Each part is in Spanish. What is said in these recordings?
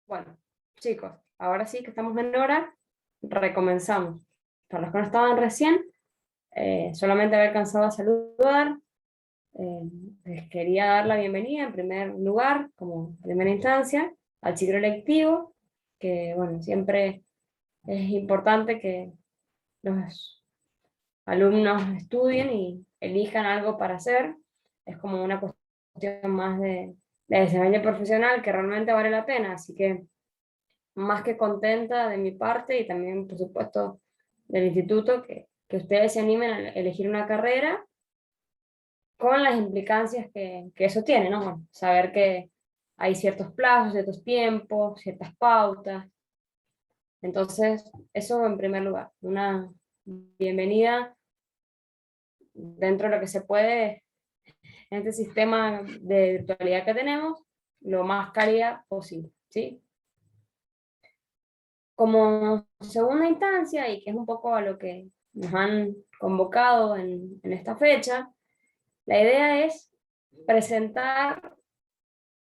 Bueno, chicos, ahora sí que estamos en hora, recomenzamos. Para los que no estaban recién, solamente haber cansado a saludar, eh, les quería dar la bienvenida en primer lugar, como primera instancia, al ciclo lectivo, que bueno, siempre es importante que los alumnos estudien y elijan algo para hacer. Es como una cuestión más de desempeño profesional que realmente vale la pena, así que más que contenta de mi parte y también, por supuesto, del instituto, que ustedes se animen a elegir una carrera con las implicancias que eso tiene, ¿no? Bueno, saber que hay ciertos plazos, ciertos tiempos, ciertas pautas. Entonces, eso en primer lugar, una bienvenida dentro de lo que se puede en este sistema de virtualidad que tenemos, lo más calidad posible, ¿sí? Como segunda instancia, y que es un poco a lo que nos han convocado en esta fecha, la idea es presentar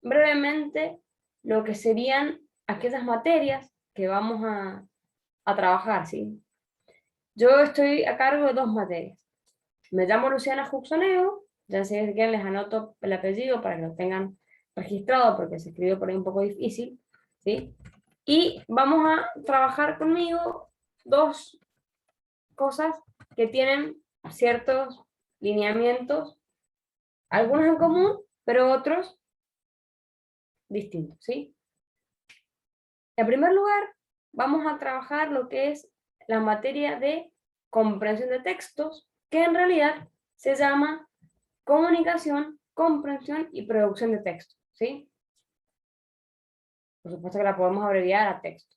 brevemente lo que serían aquellas materias que vamos a trabajar, ¿sí? Yo estoy a cargo de dos materias. Me llamo Luciana Juxoneo, ya sé si quieren les anoto el apellido para que lo tengan registrado porque se escribió por ahí un poco difícil, ¿sí? Y vamos a trabajar conmigo dos cosas que tienen ciertos lineamientos, algunos en común, pero otros distintos, ¿sí? En primer lugar, vamos a trabajar lo que es la materia de comprensión de textos, que en realidad se llama comunicación, comprensión y producción de textos, ¿sí? Por supuesto que la podemos abreviar a texto.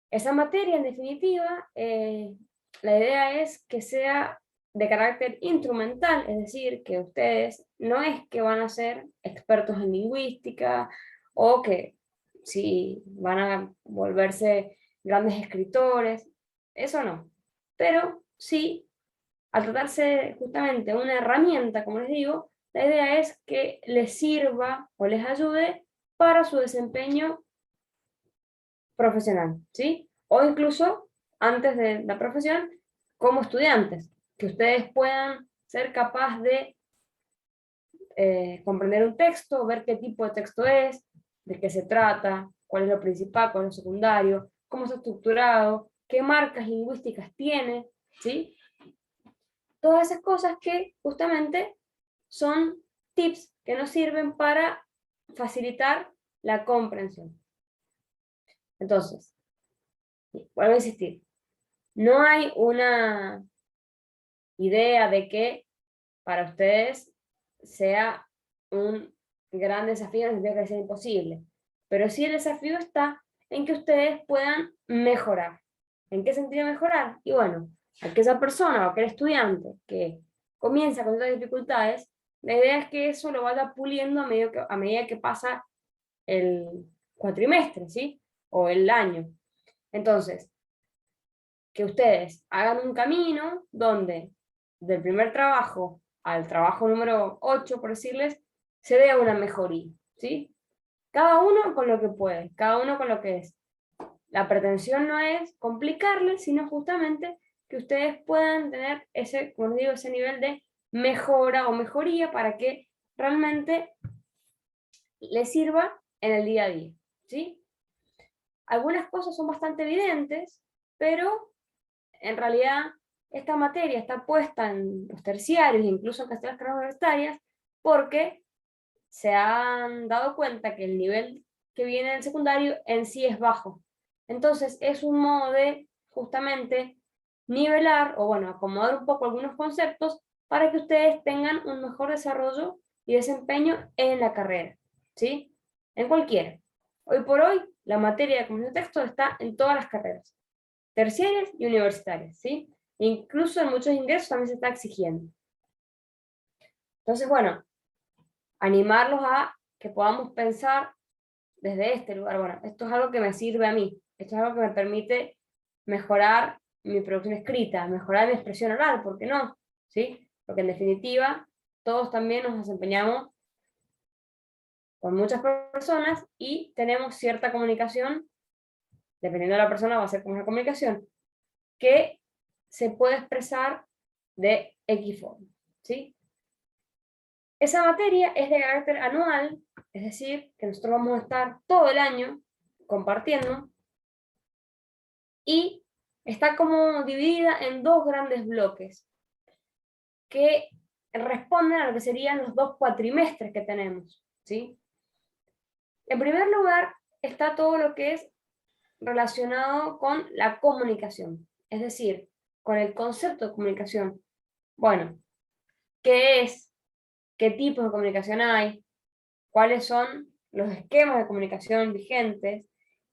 Esa materia, en definitiva, la idea es que sea de carácter instrumental, es decir, que ustedes no es que van a ser expertos en lingüística o que si van a volverse grandes escritores, eso no. Pero sí, al tratarse justamente de una herramienta, como les digo, la idea es que les sirva o les ayude para su desempeño profesional, ¿sí? O incluso antes de la profesión, como estudiantes, que ustedes puedan ser capaces de comprender un texto, ver qué tipo de texto es, de qué se trata, cuál es lo principal, cuál es lo secundario, cómo está estructurado, qué marcas lingüísticas tiene, ¿sí? Todas esas cosas que justamente son tips que nos sirven para facilitar la comprensión. Entonces, vuelvo a insistir, no hay una idea de que para ustedes sea un gran desafío, en el sentido que sea imposible, pero sí el desafío está en que ustedes puedan mejorar. ¿En qué sentido mejorar? Y bueno, aquella persona o aquel estudiante que comienza con estas dificultades, la idea es que eso lo vaya puliendo a medida que pasa el cuatrimestre, ¿sí? O el año. Entonces, que ustedes hagan un camino donde del primer trabajo al trabajo número 8, por decirles, se vea una mejoría, ¿sí? Cada uno con lo que puede, cada uno con lo que es. La pretensión no es complicarles, sino justamente que ustedes puedan tener ese, como les digo, ese nivel de mejora o mejoría para que realmente les sirva en el día a día, ¿sí? Algunas cosas son bastante evidentes, pero en realidad esta materia está puesta en los terciarios, incluso en las carreras universitarias, porque se han dado cuenta que el nivel que viene del secundario en sí es bajo. Entonces es un modo de justamente nivelar o bueno, acomodar un poco algunos conceptos para que ustedes tengan un mejor desarrollo y desempeño en la carrera, ¿sí? En cualquiera. Hoy por hoy, la materia de comprensión de texto está en todas las carreras terciarias y universitarias, ¿sí? Incluso en muchos ingresos también se está exigiendo. Entonces, bueno, animarlos a que podamos pensar desde este lugar. Bueno, esto es algo que me sirve a mí, esto es algo que me permite mejorar mi producción escrita, mejorar mi expresión oral, ¿por qué no? ¿Sí? Porque en definitiva, todos también nos desempeñamos con muchas personas y tenemos cierta comunicación, dependiendo de la persona va a ser como una comunicación, que se puede expresar de X forma, ¿sí? Esa materia es de carácter anual, es decir, que nosotros vamos a estar todo el año compartiendo, y está como dividida en dos grandes bloques que responden a lo que serían los dos cuatrimestres que tenemos, ¿sí? En primer lugar está todo lo que es relacionado con la comunicación, es decir, con el concepto de comunicación. Bueno, ¿qué es? ¿Qué tipos de comunicación hay? ¿Cuáles son los esquemas de comunicación vigentes?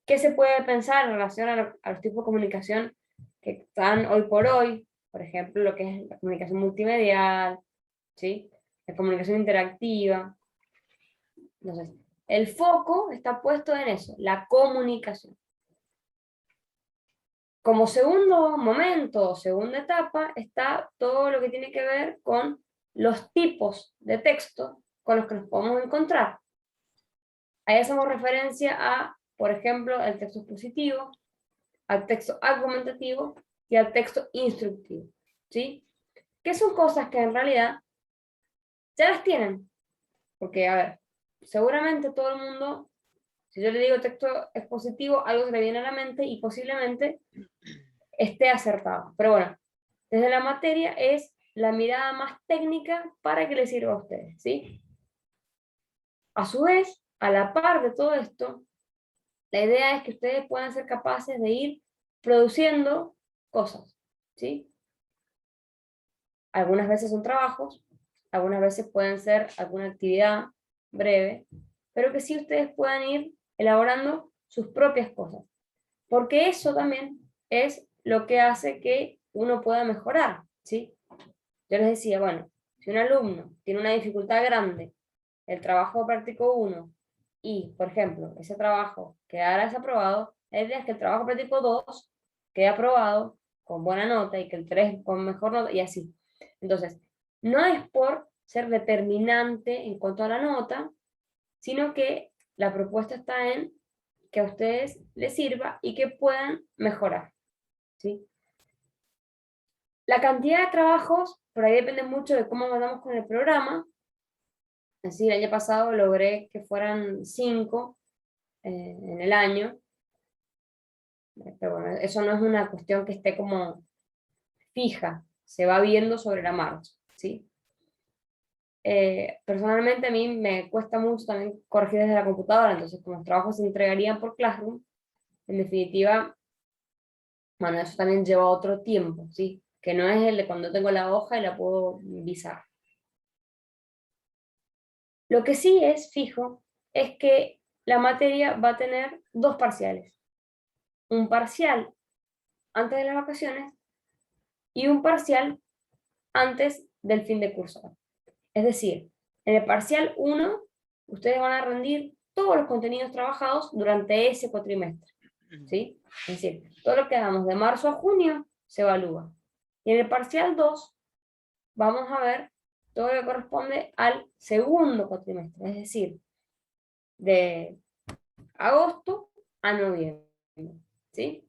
¿Qué se puede pensar en relación a los tipos de comunicación que están hoy por hoy? Por ejemplo, lo que es la comunicación multimedial, ¿sí? La comunicación interactiva. Entonces, el foco está puesto en eso, la comunicación. Como segundo momento, segunda etapa, está todo lo que tiene que ver con los tipos de texto con los que nos podemos encontrar. Ahí hacemos referencia a, por ejemplo, el texto expositivo, al texto argumentativo y al texto instructivo, ¿sí? Que son cosas que en realidad ya las tienen, porque, a ver, seguramente todo el mundo, si yo le digo texto expositivo, algo se le viene a la mente y posiblemente esté acertado. Pero bueno, desde la materia es la mirada más técnica para que les sirva a ustedes, ¿sí? A su vez, a la par de todo esto, la idea es que ustedes puedan ser capaces de ir produciendo cosas, ¿sí? Algunas veces son trabajos, algunas veces pueden ser alguna actividad breve, pero que sí ustedes puedan ir elaborando sus propias cosas, porque eso también es lo que hace que uno pueda mejorar, ¿sí? Yo les decía, bueno, si un alumno tiene una dificultad grande, el trabajo práctico 1, y, por ejemplo, ese trabajo quedara desaprobado, la idea es que el trabajo práctico 2 quede aprobado con buena nota y que el 3 con mejor nota, y así. Entonces, no es por ser determinante en cuanto a la nota, sino que la propuesta está en que a ustedes les sirva y que puedan mejorar, ¿sí? La cantidad de trabajos, por ahí depende mucho de cómo mandamos con el programa. Así, el año pasado logré que fueran 5 en el año, pero bueno, eso no es una cuestión que esté como fija, se va viendo sobre la marcha, ¿sí? Personalmente a mí me cuesta mucho también corregir desde la computadora, entonces como los trabajos se entregarían por Classroom, en definitiva, bueno, eso también lleva otro tiempo, ¿sí? Que no es el de cuando tengo la hoja y la puedo visar. Lo que sí es fijo es que la materia va a tener dos parciales. Un parcial antes de las vacaciones y un parcial antes del fin de curso. Es decir, en el parcial 1, ustedes van a rendir todos los contenidos trabajados durante ese cuatrimestre, ¿sí? Es decir, todo lo que hagamos de marzo a junio se evalúa. Y en el parcial 2 vamos a ver todo lo que corresponde al segundo cuatrimestre, es decir, de agosto a noviembre, ¿sí?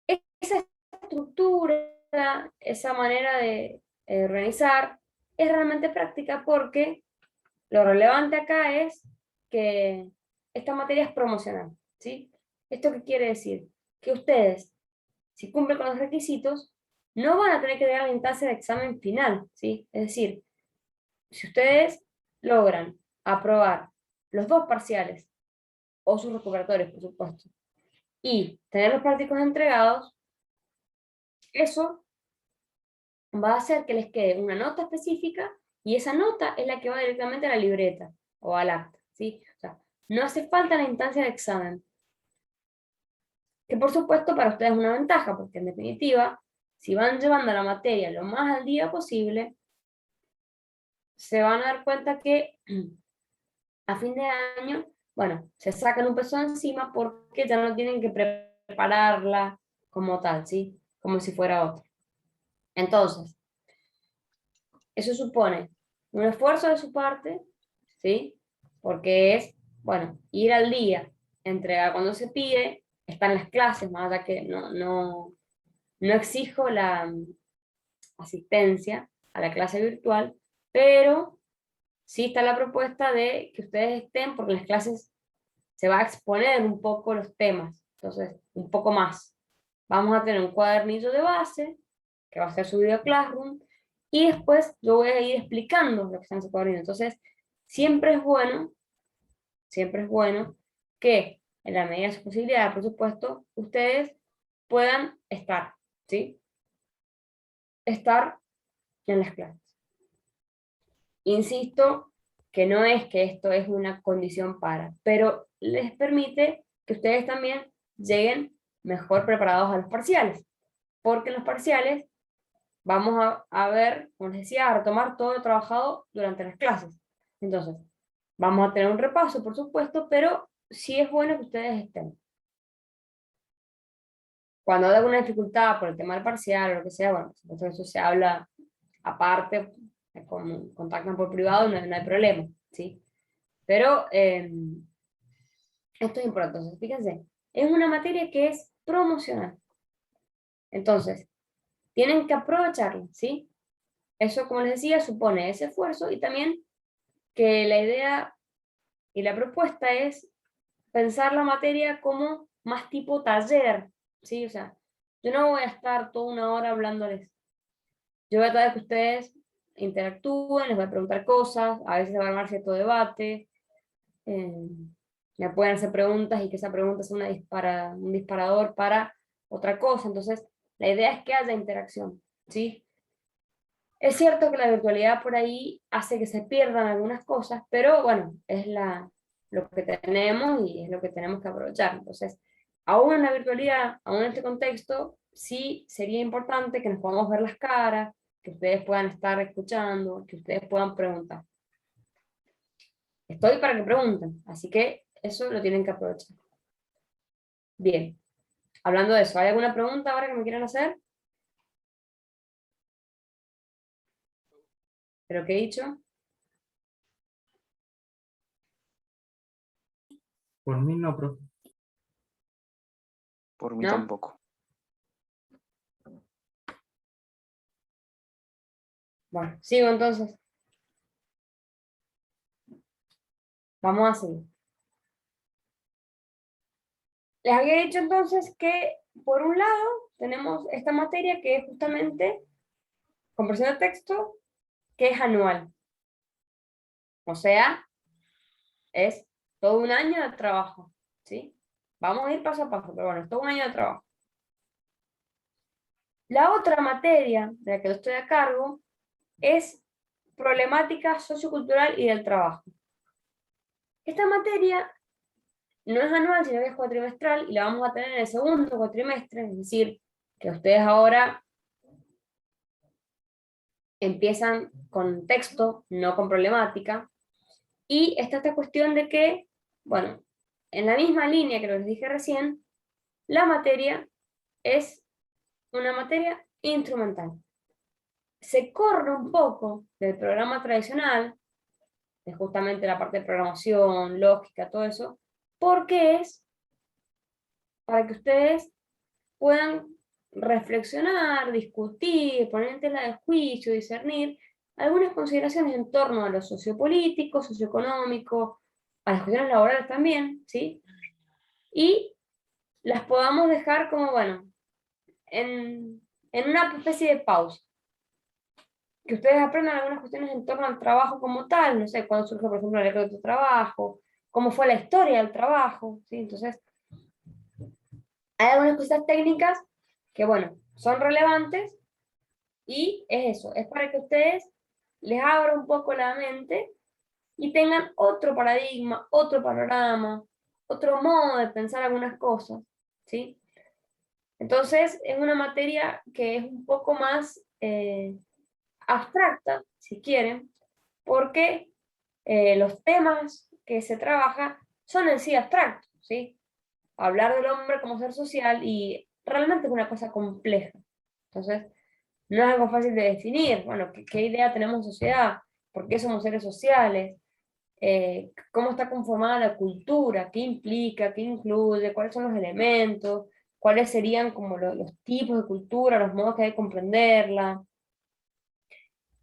Esa estructura, esa manera de organizar, es realmente práctica porque lo relevante acá es que esta materia es promocional, ¿sí? ¿Esto qué quiere decir? Que ustedes, si cumplen con los requisitos, no van a tener que llegar a la instancia de examen final, ¿sí? Es decir, si ustedes logran aprobar los dos parciales, o sus recuperatorios, por supuesto, y tener los prácticos entregados, eso va a hacer que les quede una nota específica y esa nota es la que va directamente a la libreta o al acta, ¿sí? O sea, no hace falta la instancia de examen, que por supuesto para ustedes es una ventaja, porque en definitiva, si van llevando la materia lo más al día posible, se van a dar cuenta que a fin de año, bueno, se sacan un peso encima porque ya no tienen que prepararla como tal, ¿sí? Como si fuera otra. Entonces, eso supone un esfuerzo de su parte, ¿sí? porque es, bueno, ir al día, entregar cuando se pide, están las clases, más allá que no exijo la asistencia a la clase virtual, pero sí está la propuesta de que ustedes estén, porque en las clases se va a exponer un poco los temas, entonces un poco más. Vamos a tener un cuadernillo de base, que va a ser subido a Classroom, y después yo voy a ir explicando lo que está en ese cuadernillo. Entonces, siempre es bueno que en la medida de su posibilidad, por supuesto, ustedes puedan estar, ¿sí? Estar en las clases. Insisto que no es que esto es una condición para, pero les permite que ustedes también lleguen mejor preparados a los parciales, porque en los parciales vamos a ver, como les decía, a retomar todo lo trabajado durante las clases. Entonces, vamos a tener un repaso, por supuesto, pero sí es bueno que ustedes estén. Cuando hay alguna dificultad por el tema del parcial o lo que sea, bueno, por supuesto eso se habla aparte, contactan por privado, no hay problema, ¿sí? Pero esto es importante, entonces, fíjense, es una materia que es promocional. Entonces, tienen que aprovecharla, ¿sí? Eso, como les decía, supone ese esfuerzo y también que la idea y la propuesta es pensar la materia como más tipo taller, ¿sí? O sea, yo no voy a estar toda una hora hablándoles. Yo voy a tratar que ustedes interactúen, les voy a preguntar cosas, a veces se va a armar cierto debate, eh, me pueden hacer preguntas y que esa pregunta sea un disparador para otra cosa. Entonces, la idea es que haya interacción, ¿sí? Es cierto que la virtualidad por ahí hace que se pierdan algunas cosas, pero bueno, es lo que tenemos y es lo que tenemos que aprovechar. Entonces, aún en la virtualidad, aún en este contexto, sí sería importante que nos podamos ver las caras, que ustedes puedan estar escuchando, que ustedes puedan preguntar. Estoy para que pregunten, así que eso lo tienen que aprovechar. Bien, hablando de eso, ¿hay alguna pregunta ahora que me quieran hacer? ¿Pero qué he dicho? Por mí no, profe. Por mí ¿No? tampoco. Bueno, sigo entonces. Vamos a seguir. Les había dicho entonces que, por un lado, tenemos esta materia que es justamente conversión de texto, que es anual. O sea, es todo un año de trabajo, ¿sí? Vamos a ir paso a paso, pero bueno, es todo un año de trabajo. La otra materia de la que yo estoy a cargo es problemática sociocultural y del trabajo. Esta materia no es anual, sino que es cuatrimestral y la vamos a tener en el segundo cuatrimestre, es decir, que ustedes ahora empiezan con texto, no con problemática, y está esta cuestión de que, bueno, en la misma línea que les dije recién, la materia es una materia instrumental. Se corre un poco del programa tradicional, de justamente la parte de programación, lógica, todo eso, porque es para que ustedes puedan reflexionar, discutir, poner en tela de juicio, discernir algunas consideraciones en torno a lo sociopolítico, socioeconómico, a las cuestiones laborales también, ¿sí? Y las podamos dejar como, bueno, en una especie de pausa. Que ustedes aprendan algunas cuestiones en torno al trabajo como tal, no sé, cuándo surge, por ejemplo, el de tu trabajo, cómo fue la historia del trabajo, ¿sí? Entonces, hay algunas cosas técnicas que, bueno, son relevantes y es eso, es para que ustedes les abra un poco la mente y tengan otro paradigma, otro panorama, otro modo de pensar algunas cosas, ¿sí? Entonces, es una materia que es un poco más abstracta, si quieren, porque los temas que se trabaja son en sí abstractos, ¿sí? Hablar del hombre como ser social y realmente es una cosa compleja. Entonces, no es algo fácil de definir. Bueno, ¿qué idea tenemos de sociedad? ¿Por qué somos seres sociales? cómo está conformada la cultura, qué implica, qué incluye, cuáles son los elementos, cuáles serían como los tipos de cultura, los modos que hay de comprenderla,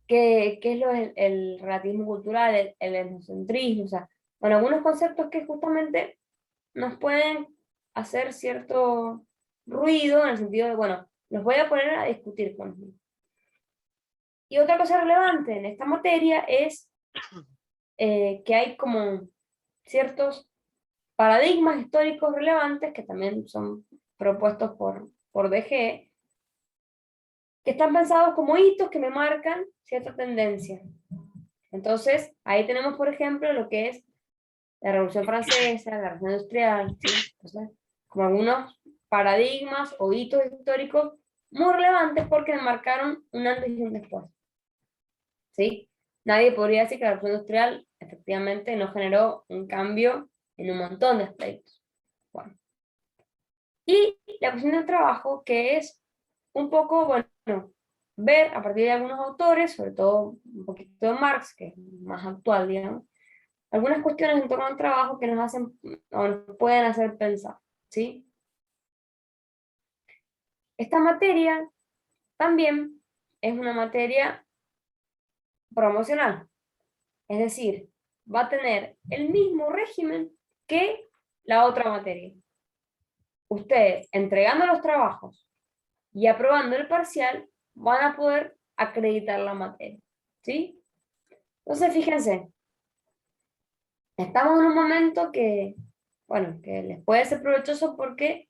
qué es el relativismo cultural, el etnocentrismo, o sea, bueno, algunos conceptos que justamente nos pueden hacer cierto ruido en el sentido de, bueno, los voy a poner a discutir conmigo. Y otra cosa relevante en esta materia es que hay como ciertos paradigmas históricos relevantes que también son propuestos por DG, que están pensados como hitos que me marcan cierta tendencia. Entonces, ahí tenemos, por ejemplo, lo que es la Revolución Francesa, la Revolución Industrial, ¿sí? Entonces, como algunos paradigmas o hitos históricos muy relevantes porque marcaron un antes y un después, ¿sí? Nadie podría decir que la Revolución Industrial efectivamente no generó un cambio en un montón de aspectos. Bueno. Y la cuestión del trabajo, que es un poco, bueno, ver a partir de algunos autores, sobre todo un poquito de Marx, que es más actual, digamos, algunas cuestiones en torno al trabajo que nos hacen o nos pueden hacer pensar, ¿sí? Esta materia también es una materia promocional, es decir, va a tener el mismo régimen que la otra materia. Ustedes, entregando los trabajos y aprobando el parcial, van a poder acreditar la materia, ¿sí? Entonces, fíjense, estamos en un momento que, bueno, que les puede ser provechoso porque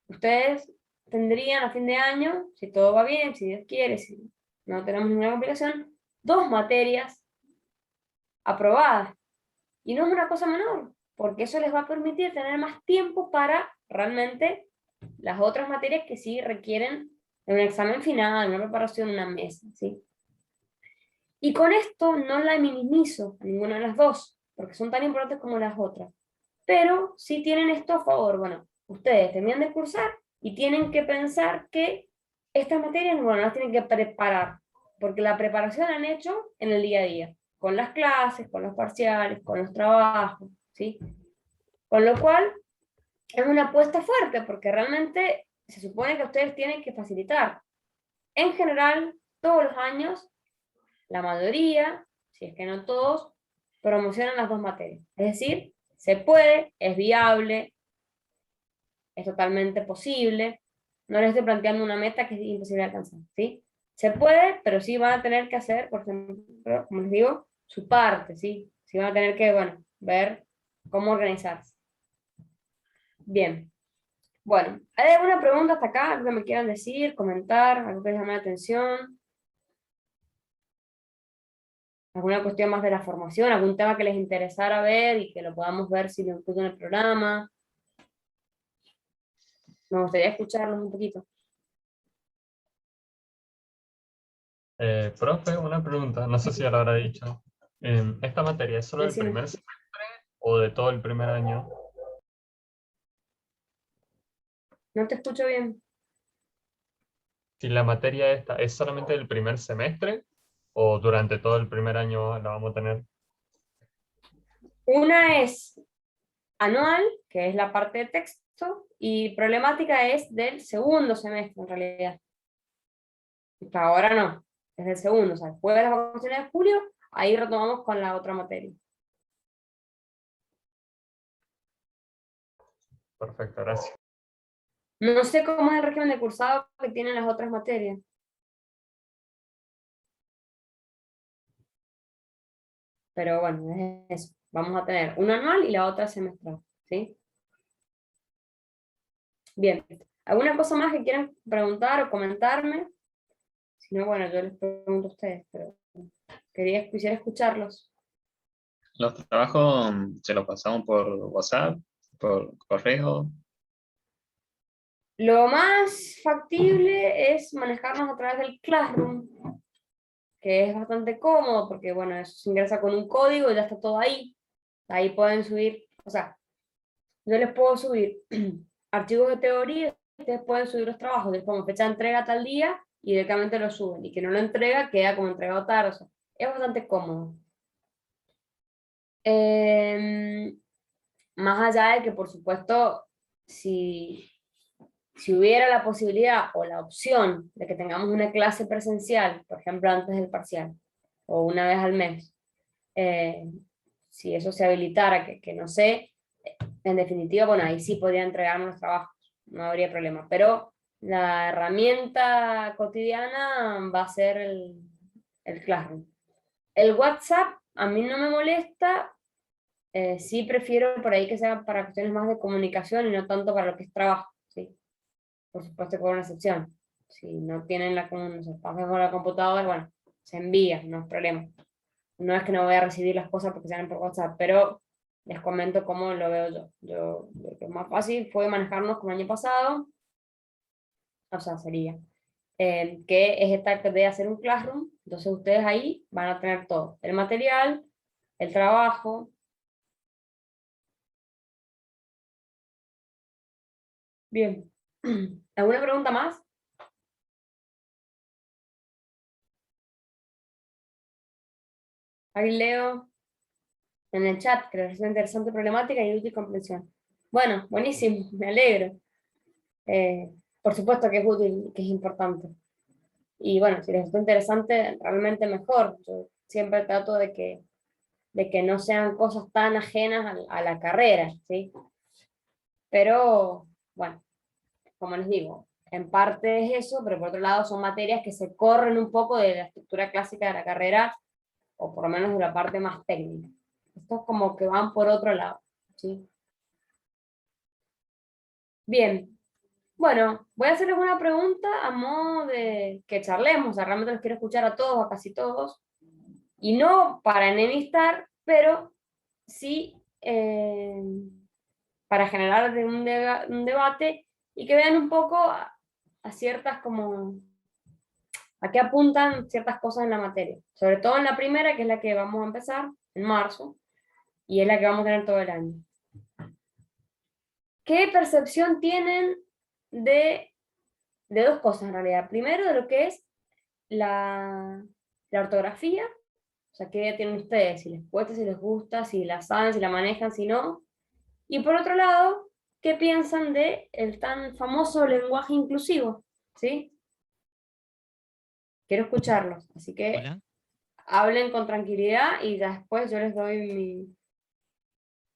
ustedes tendrían a fin de año, si todo va bien, si Dios quiere, si no tenemos ninguna complicación, 2 materias aprobadas. Y no es una cosa menor, porque eso les va a permitir tener más tiempo para realmente las otras materias que sí requieren de un examen final, una preparación, una mesa, ¿sí? Y con esto no la minimizo a ninguna de las dos, porque son tan importantes como las otras. Pero sí tienen esto a favor. Bueno, ustedes terminan de cursar y tienen que pensar que estas materias, bueno, las tienen que preparar, porque la preparación la han hecho en el día a día, con las clases, con los parciales, con los trabajos, ¿sí? Con lo cual, es una apuesta fuerte, porque realmente se supone que ustedes tienen que facilitar. En general, todos los años, la mayoría, si es que no todos, promocionan las 2 materias. Es decir, se puede, es viable, es totalmente posible. No les estoy planteando una meta que es imposible de alcanzar, ¿sí? Se puede, pero sí van a tener que hacer, por ejemplo, como les digo, su parte, ¿sí? Sí van a tener que, bueno, ver cómo organizarse. Bien. Bueno, ¿hay alguna pregunta hasta acá? ¿Algo que me quieran decir, comentar, algo que les llame la atención? ¿Alguna cuestión más de la formación? ¿Algún tema que les interesara ver y que lo podamos ver si lo incluyo en el programa? Me gustaría escucharlos un poquito. Profe, una pregunta, no sé si ya lo habrá dicho. ¿Esta materia es solo del Decime. primer semestre o de todo el primer año? No te escucho bien. Si la materia esta es solamente del primer semestre o durante todo el primer año la vamos a tener. Una es anual, que es la parte de texto, y problemática es del segundo semestre, en realidad. Hasta ahora no, es del segundo, o sea, después de las vacaciones de julio, ahí retomamos con la otra materia. Perfecto, gracias. No sé cómo es el régimen de cursado que tienen las otras materias, pero bueno, es eso. Vamos a tener una anual y la otra semestral, ¿sí? Bien, ¿alguna cosa más que quieran preguntar o comentarme? Si no, bueno, yo les pregunto a ustedes, pero quisiera escucharlos. Los trabajos se los pasamos por WhatsApp, por correo. Lo más factible es manejarnos a través del Classroom, que es bastante cómodo porque, bueno, eso se ingresa con un código y ya está todo ahí. Ahí pueden subir, o sea, yo les puedo subir archivos de teoría, ustedes pueden subir los trabajos, les pongo fecha de entrega tal día y directamente lo suben. Y que no lo entrega queda como entregado tarde, o sea, es bastante cómodo. Más allá de que, por supuesto, si, si hubiera la posibilidad o la opción de que tengamos una clase presencial, por ejemplo, antes del parcial, o una vez al mes, eh, si eso se habilitara, que no sé, en definitiva, bueno, ahí sí podría entregarnos los trabajos, no habría problema, pero la herramienta cotidiana va a ser el Classroom. El WhatsApp a mí no me molesta, sí prefiero por ahí que sea para cuestiones más de comunicación y no tanto para lo que es trabajo, ¿sí? Por supuesto con una excepción. Si no tienen no se pasan con la computadora, bueno, se envía, no es problema. No es que no voy a recibir las cosas porque sean por WhatsApp, pero les comento cómo lo veo yo. Lo que es más fácil fue manejarnos como el año pasado, o sea, sería que es esta de hacer un Classroom, entonces ustedes ahí van a tener todo, el material, el trabajo. Bien. ¿Alguna pregunta más? Ahí leo en el chat que les resulta interesante problemática y útil comprensión. Bueno, buenísimo, me alegro. Por supuesto que es útil, que es importante. Y bueno, si les resulta interesante, realmente mejor. Yo siempre trato de que no sean cosas tan ajenas a la carrera, ¿sí? Pero, bueno, como les digo, en parte es eso, pero por otro lado son materias que se corren un poco de la estructura clásica de la carrera, o por lo menos de la parte más técnica. Estos como que van por otro lado, ¿sí? Bien, bueno, voy a hacerles una pregunta a modo de que charlemos, o sea, realmente los quiero escuchar a todos, a casi todos, y no para enemistar, pero sí para generar un debate y que vean un poco a ciertas como, a qué apuntan ciertas cosas en la materia, sobre todo en la primera, que es la que vamos a empezar en marzo, y es la que vamos a tener todo el año. ¿Qué percepción tienen de dos cosas en realidad? Primero, de lo que es la ortografía, o sea, qué idea tienen ustedes, si les cuesta, si les gusta, si la saben, si la manejan, si no. Y por otro lado, ¿qué piensan de el tan famoso lenguaje inclusivo? ¿Sí? Quiero escucharlos, así que Hola, hablen con tranquilidad y ya después yo les doy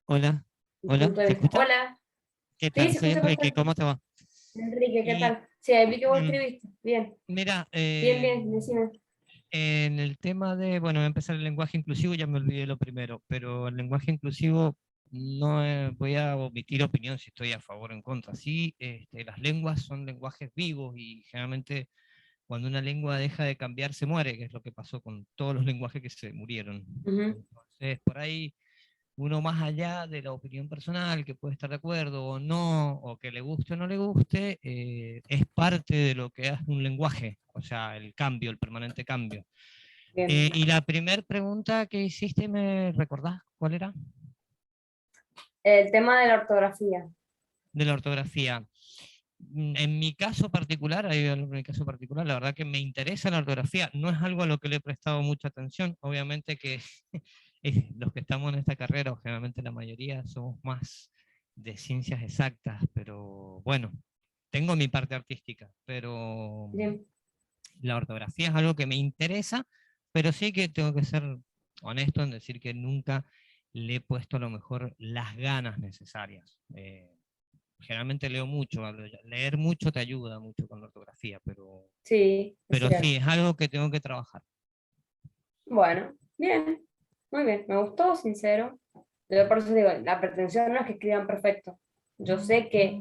hola, mi hola, punto de ¿se vista. escucha? Hola, ¿Qué sí, tal? se Soy escucha Enrique, perfecto. ¿cómo te va? Enrique, ¿qué Y tal? Sí, ahí vi que vos mm, escribiste. Bien, mira, bien, decime. en el tema de, bueno, voy a empezar el lenguaje inclusivo, ya me olvidé lo primero, pero el lenguaje inclusivo no voy a omitir opinión si estoy a favor o en contra. Sí, las lenguas son lenguajes vivos y generalmente cuando una lengua deja de cambiar se muere, que es lo que pasó con todos los lenguajes que se murieron. Ujú, Entonces, por ahí uno más allá de la opinión personal, que puede estar de acuerdo o no, o que le guste o no le guste, es parte de lo que es un lenguaje, o sea, el cambio, el permanente cambio. bien. Y la primera pregunta que hiciste, ¿me recordás cuál era? El tema de la ortografía. De la ortografía. En mi caso particular, en mi caso particular, la verdad que me interesa la ortografía, no es algo a lo que le he prestado mucha atención, obviamente que los que estamos en esta carrera, o generalmente la mayoría, somos más de ciencias exactas, pero bueno, tengo mi parte artística, pero Bien, la ortografía es algo que me interesa, pero sí que tengo que ser honesto en decir que nunca le he puesto a lo mejor las ganas necesarias. Generalmente leo mucho, leer mucho te ayuda mucho con la ortografía, sí, es pero sí, cierto. es algo que tengo que trabajar. Bueno, bien, muy bien. Me gustó, sincero. Yo por eso digo, la pretensión no es que escriban perfecto. Yo sé que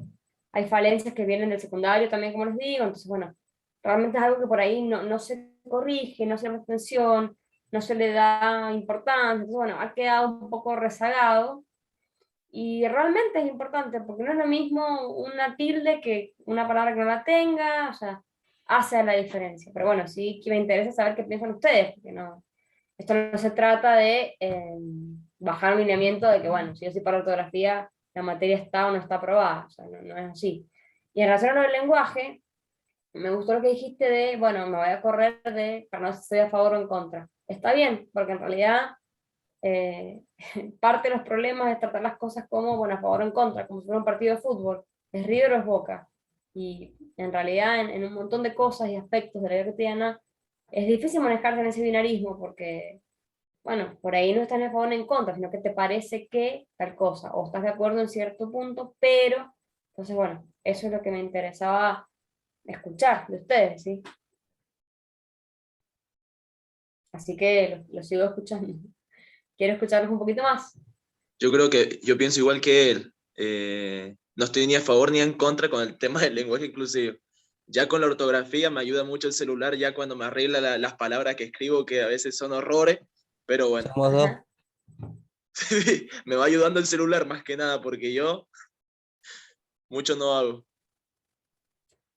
hay falencias que vienen del secundario también, como les digo, entonces, bueno, realmente es algo que por ahí no se corrige, no se le da atención, no se le da importancia, entonces, bueno, ha quedado un poco rezagado y realmente es importante porque no es lo mismo una tilde que una palabra que no la tenga, o sea, hace la diferencia. Pero bueno, sí que me interesa saber qué piensan ustedes, porque no, esto no se trata de bajar un lineamiento de que, bueno, si yo soy para ortografía, la materia está o no está aprobada, o sea, no es así. Y en relación a lo del lenguaje, me gustó lo que dijiste de, bueno, me voy a correr de, para no sé si estoy a favor o en contra. Está bien, porque en realidad eh, parte de los problemas es tratar las cosas como, bueno, a favor o en contra, como si fuera un partido de fútbol, es River o es Boca. Y en realidad en un montón de cosas y aspectos de la vida cotidiana es difícil manejarse en ese binarismo porque, bueno, por ahí no estás a favor ni en contra, sino que te parece que tal cosa, o estás de acuerdo en cierto punto, pero, entonces, bueno, eso es lo que me interesaba escuchar de ustedes, ¿sí? Así que lo sigo escuchando. Quiero escucharlos un poquito más. Yo creo que yo pienso igual que él. No estoy ni a favor ni en contra con el tema del lenguaje inclusivo. Ya con la ortografía me ayuda mucho el celular, ya cuando me arregla las palabras que escribo, que a veces son horrores, pero bueno, Somos dos. Ajá. me va ayudando el celular más que nada, porque yo mucho no hago.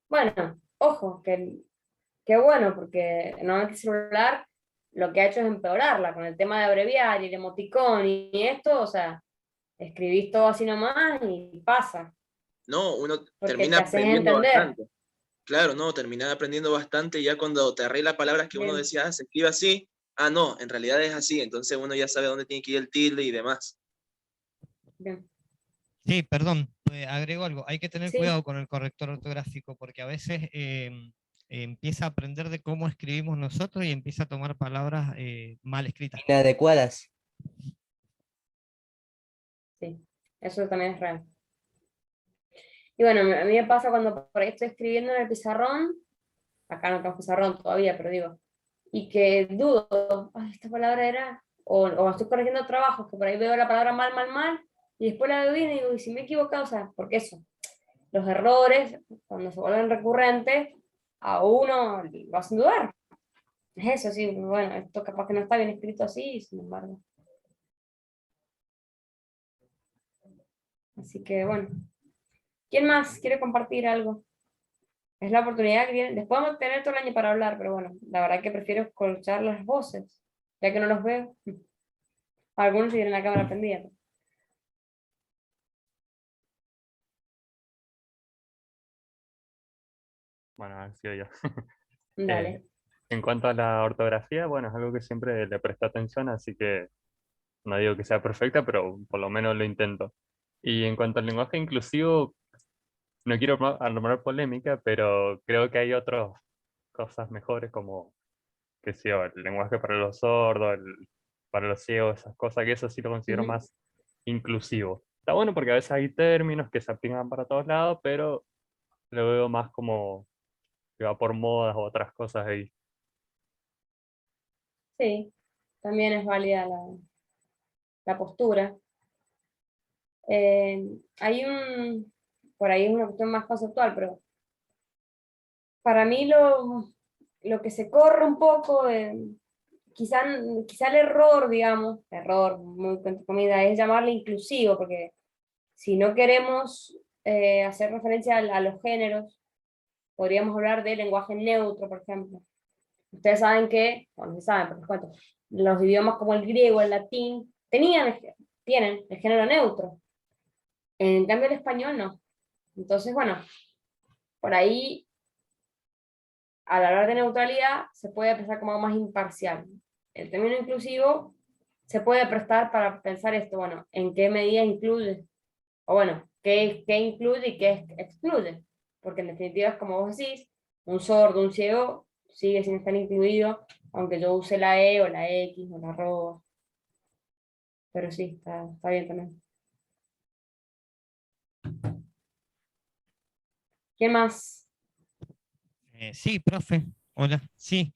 Bueno, ojo, que bueno, porque normalmente el celular lo que ha hecho es empeorarla con el tema de abreviar y el emoticón y esto, o sea, escribís todo así nomás y pasa, No, uno porque termina te haces aprendiendo entender. bastante. Claro, no, termina aprendiendo bastante ya cuando te arregla palabras que uno Bien, decía, se escribe así. Ah, no, en realidad es así, entonces uno ya sabe dónde tiene que ir el tilde y demás. bien. Sí, perdón, agrego algo. Hay que tener Sí, cuidado con el corrector ortográfico porque a veces empieza a aprender de cómo escribimos nosotros y empieza a tomar palabras mal escritas. Inadecuadas. sí, eso también es real. Y bueno, a mí me pasa cuando por ahí estoy escribiendo en el pizarrón, acá no tengo pizarrón todavía, pero digo, y que dudo, ay, esta palabra era, o estoy corrigiendo trabajos, que por ahí veo la palabra mal, mal, mal, y después la veo bien y digo, y si me he equivocado, o sea, porque eso, los errores, cuando se vuelven recurrentes, a uno lo hacen dudar. Es eso, sí, bueno, esto capaz que no está bien escrito así, sin embargo. Así que bueno, ¿quién más quiere compartir algo? Es la oportunidad que tienen. Después vamos a tener todo el año para hablar, pero bueno, la verdad que prefiero escuchar las voces, ya que no los veo. Algunos tienen la cámara prendida. Bueno, ha sido yo. Dale. En cuanto a la ortografía, bueno, es algo que siempre le presto atención, así que no digo que sea perfecta, pero por lo menos lo intento. Y en cuanto al lenguaje inclusivo, no quiero armar polémica, pero creo que hay otras cosas mejores como, qué sé yo, el lenguaje para los sordos, para los ciegos, esas cosas, que eso sí lo considero Ujú. más inclusivo. Está bueno porque a veces hay términos que se aplican para todos lados, pero lo veo más como que va por modas o otras cosas ahí. Sí, también es válida la postura. Hay por ahí es una cuestión más conceptual, pero para mí lo que se corre un poco, quizá, quizá el error, digamos, error, muy entre comillas, es llamarle inclusivo, porque si no queremos hacer referencia a los géneros, podríamos hablar de lenguaje neutro, por ejemplo. Ustedes saben que, bueno, no saben, por les cuento, los idiomas como el griego, el latín, tienen el género neutro. En cambio el español no. Entonces, bueno, por ahí, al hablar de neutralidad, se puede pensar como algo más imparcial. El término inclusivo se puede prestar para pensar esto, bueno, ¿en qué medida incluye? O bueno, ¿qué incluye y qué excluye? Porque en definitiva es como vos decís, un sordo, un ciego, sigue sin estar incluido, aunque yo use la E o la X o la arroba. Pero sí, está bien también. ¿Quién más? Sí, profe. Hola. Sí,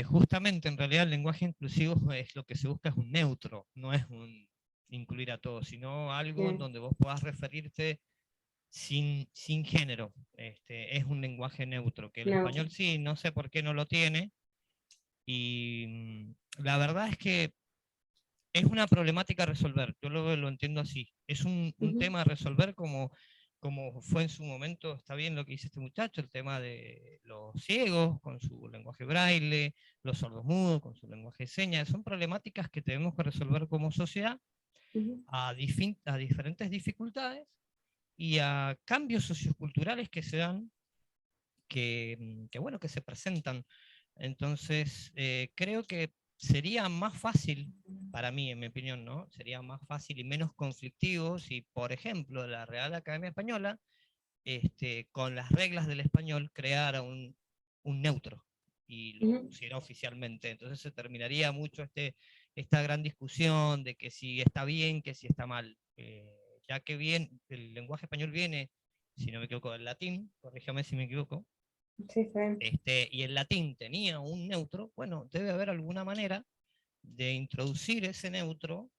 justamente en realidad el lenguaje inclusivo es lo que se busca es un neutro, no es un incluir a todos, sino algo en Bien, donde vos puedas referirte sin género. Es un lenguaje neutro, que el neutro. español sí, no sé por qué no lo tiene. Y la verdad es que es una problemática a resolver, yo lo entiendo así. Es un Ujú, tema a resolver como fue en su momento, está bien lo que dice este muchacho, el tema de los ciegos con su lenguaje braille, los sordomudos con su lenguaje de señas, son problemáticas que tenemos que resolver como sociedad ujú. a diferentes dificultades y a cambios socioculturales que se dan, que bueno, que se presentan. Entonces, creo que sería más fácil, para mí, en mi opinión, ¿no? Sería más fácil y menos conflictivo si, por ejemplo, la Real Academia Española, con las reglas del español, creara un neutro y lo pusiera oficialmente. Entonces se terminaría mucho esta gran discusión de que si está bien, que si está mal. Ya que bien, el lenguaje español viene, si no me equivoco, del latín, corríjame si me equivoco, Sí, está bien. y el latín tenía un neutro, bueno, debe haber alguna manera de introducir ese neutro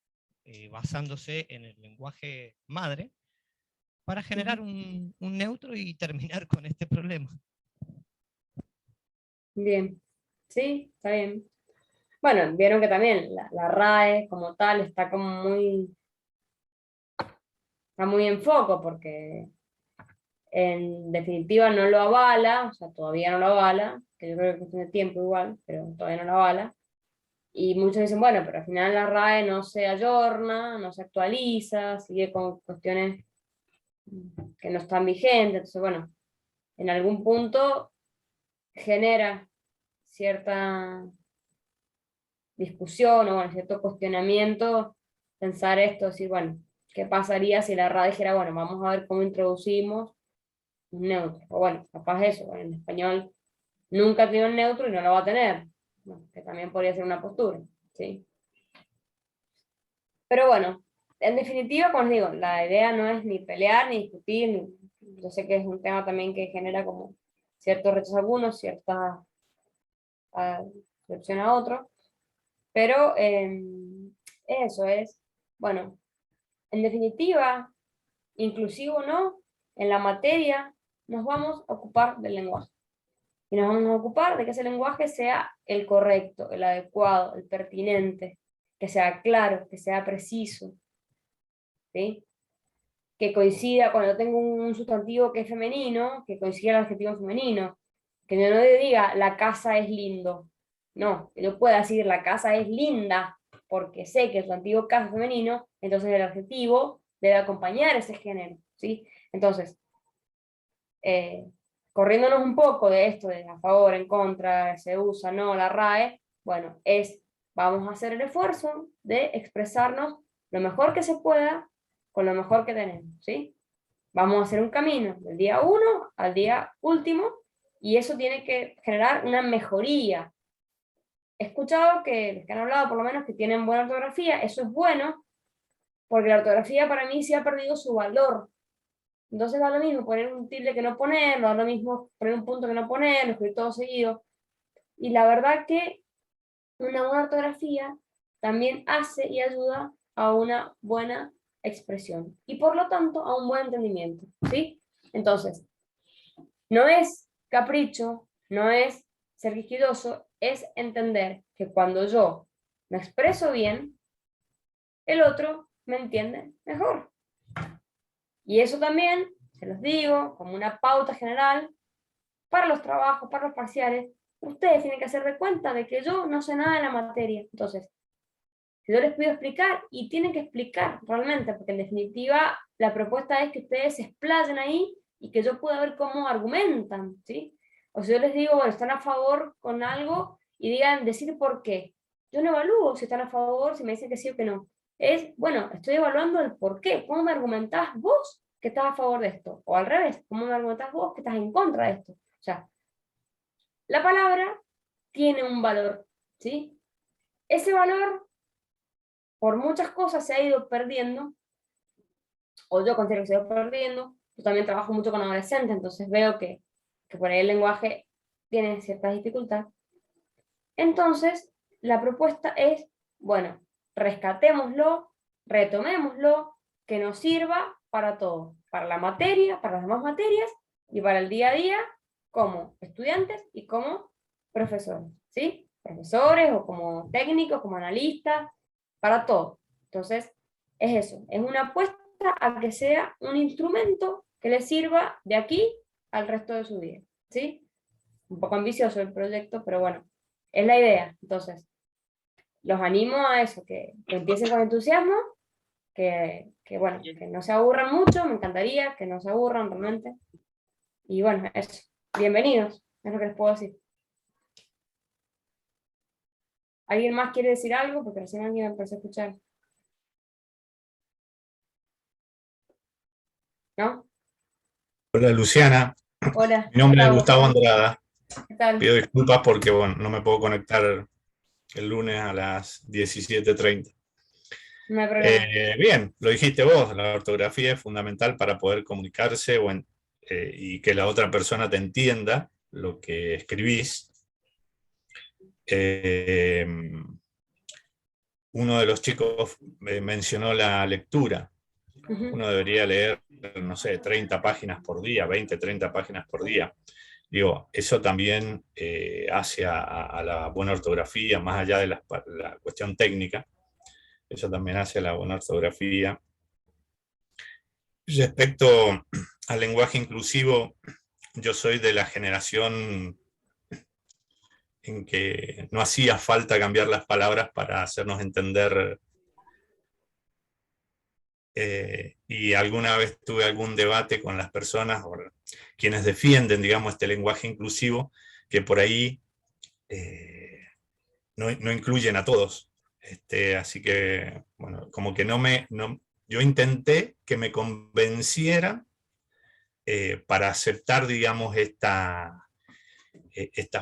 basándose en el lenguaje madre para generar un neutro y terminar con este problema. Bien, sí, está bien. Bueno, vieron que también la RAE como tal está muy en foco, porque en definitiva no lo avala, o sea, todavía no lo avala, que yo creo que es cuestión de tiempo igual, pero todavía no lo avala. Y muchos dicen, bueno, pero al final la RAE no se ayorna, no se actualiza, sigue con cuestiones que no están vigentes. Entonces, bueno, en algún punto genera cierta discusión o bueno, cierto cuestionamiento, pensar esto, decir, bueno, ¿qué pasaría si la RAE dijera, bueno, vamos a ver cómo introducimos un neutro? O bueno, capaz eso, bueno, en español nunca tiene un neutro y no lo va a tener, bueno, que también podría ser una postura, ¿sí? Pero bueno, en definitiva, como os digo, la idea no es ni pelear, ni discutir, yo sé que es un tema también que genera como cierto rechazo a algunos, cierta decepción a otros, pero eso es, bueno, en definitiva, inclusive o no, en la materia nos vamos a ocupar del lenguaje. Y nos vamos a ocupar de que ese lenguaje sea el correcto, el adecuado, el pertinente, que sea claro, que sea preciso, ¿sí? Que coincida, cuando tengo un sustantivo que es femenino, que coincida el adjetivo femenino, que yo no diga la casa es lindo, no, que yo pueda decir la casa es linda, porque sé que el sustantivo casa es femenino, entonces el adjetivo debe acompañar ese género, ¿sí? Entonces, corriéndonos un poco de esto, de a favor, en contra, se usa, no, la RAE, bueno, vamos a hacer el esfuerzo de expresarnos lo mejor que se pueda, con lo mejor que tenemos, ¿sí? Vamos a hacer un camino del día 1 al día último, y eso tiene que generar una mejoría. He escuchado que los que han hablado, por lo menos, que tienen buena ortografía, eso es bueno, porque la ortografía para mí sí ha perdido su valor. Entonces da lo mismo poner un tilde que no ponerlo, da lo mismo poner un punto que no ponerlo, escribir todo seguido. Y la verdad que una buena ortografía también hace y ayuda a una buena expresión y por lo tanto a un buen entendimiento, ¿sí? Entonces, no es capricho, no es ser quisquilloso, es entender que cuando yo me expreso bien, el otro me entiende mejor. Y eso también, se los digo, como una pauta general, para los trabajos, para los parciales, ustedes tienen que hacer de cuenta de que yo no sé nada de la materia. Entonces, si yo les pido explicar, y tienen que explicar realmente, porque en definitiva la propuesta es que ustedes se explayen ahí y que yo pueda ver cómo argumentan, ¿sí? O si yo les digo, bueno, están a favor con algo y digan, decir por qué. Yo no evalúo si están a favor, si me dicen que sí o que no. Es, bueno, estoy evaluando el por qué. ¿Cómo me argumentás vos que estás a favor de esto? O al revés, ¿cómo me argumentás vos que estás en contra de esto? O sea, la palabra tiene un valor, ¿sí? Ese valor, por muchas cosas, se ha ido perdiendo, o yo considero que se ha ido perdiendo. Yo también trabajo mucho con adolescentes, entonces veo que por ahí el lenguaje tiene ciertas dificultades. Entonces, la propuesta es, bueno, rescatémoslo, retomémoslo, que nos sirva para todo, para la materia, para las demás materias y para el día a día como estudiantes y como profesores, ¿sí? Profesores o como técnicos, como analistas, para todo. Entonces, es eso, es una apuesta a que sea un instrumento que les sirva de aquí al resto de su vida, ¿sí? Un poco ambicioso el proyecto, pero bueno, es la idea. Entonces, los animo a eso, que empiecen con entusiasmo, bueno, que no se aburran mucho, me encantaría que no se aburran realmente. Y bueno, eso. Bienvenidos, es lo que les puedo decir. ¿Alguien más quiere decir algo? Porque recién alguien me empezó a escuchar. ¿No? Hola Luciana, Hola, mi nombre es Gustavo, Gustavo Andrada. ¿qué tal? Pido disculpas porque bueno, no me puedo conectar el lunes a las 17:30. No hay problema. Bien, lo dijiste vos, la ortografía es fundamental para poder comunicarse y que la otra persona te entienda lo que escribís. Eh, Uno de los chicos mencionó la lectura. Ujú. Uno debería leer, no sé, 30 páginas por día, 20, 30 páginas por día. Digo, eso también hace a la buena ortografía, más allá de la cuestión técnica, eso también hace a la buena ortografía. Respecto al lenguaje inclusivo, yo soy de la generación en que no hacía falta cambiar las palabras para hacernos entender, y alguna vez tuve algún debate con las personas, o quienes defienden, digamos, este lenguaje inclusivo, que por ahí no incluyen a todos. Así que, bueno, como que yo intenté que me convencieran para aceptar, digamos, esta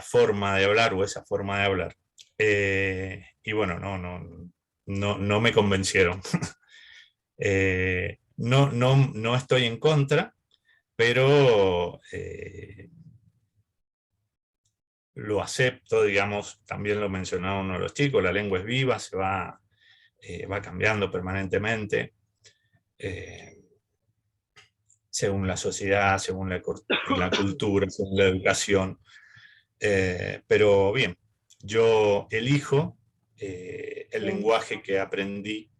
forma de hablar o esa forma de hablar. Y bueno, no me convencieron. No estoy en contra, pero lo acepto, digamos, también lo mencionaba uno de los chicos, la lengua es viva, va cambiando permanentemente, según la sociedad, según la cultura, según la educación. Pero bien, yo elijo el Bien, lenguaje que aprendí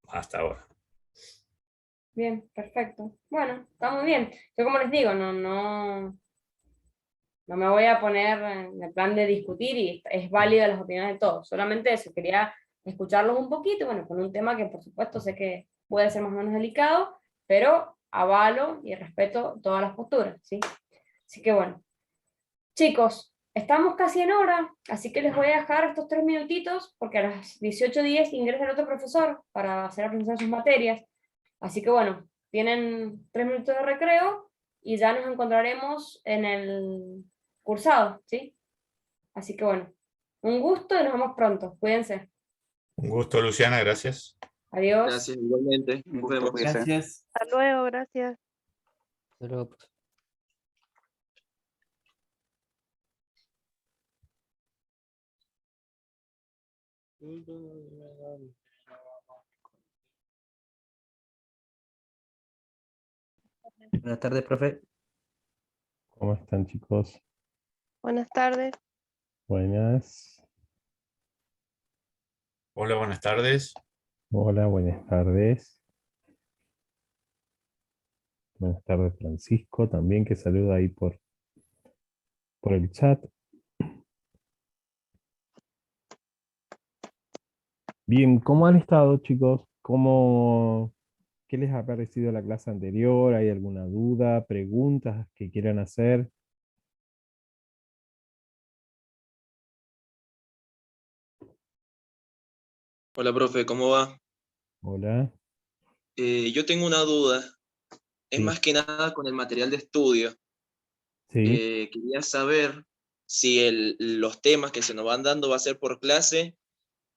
hasta ahora. bien, perfecto. Bueno, está muy bien. Yo como les digo, no me voy a poner en el plan de discutir y es válida las opiniones de todos. Solamente eso, quería escucharlos un poquito, bueno, con un tema que por supuesto sé que puede ser más o menos delicado, pero avalo y respeto todas las posturas, ¿sí? Así que bueno, chicos, estamos casi en hora, así que les voy a dejar estos 3 minutitos porque a las 18:10 ingresa el otro profesor para hacer la presentación de sus materias. Así que bueno, tienen 3 minutos de recreo y ya nos encontraremos en el cursado, ¿sí? Así que bueno, un gusto y nos vemos pronto. Cuídense. Un gusto, Luciana, gracias. Adiós. Gracias, igualmente. Un Nos gusto, vemos. cuídese. Gracias. Hasta luego, gracias. Hasta luego. Buenas tardes, profe. ¿Cómo están, chicos? Buenas tardes. Buenas. Hola, buenas tardes. Hola, buenas tardes. Buenas tardes, Francisco, también que saluda ahí por el chat. Bien, ¿cómo han estado, chicos? ¿Qué les ha parecido la clase anterior? ¿Hay alguna duda, preguntas que quieran hacer? Hola, profe, ¿cómo va? Hola. Yo tengo una duda. Es Sí. más que nada con el material de estudio. Sí. Quería saber si los temas que se nos van dando va a ser por clase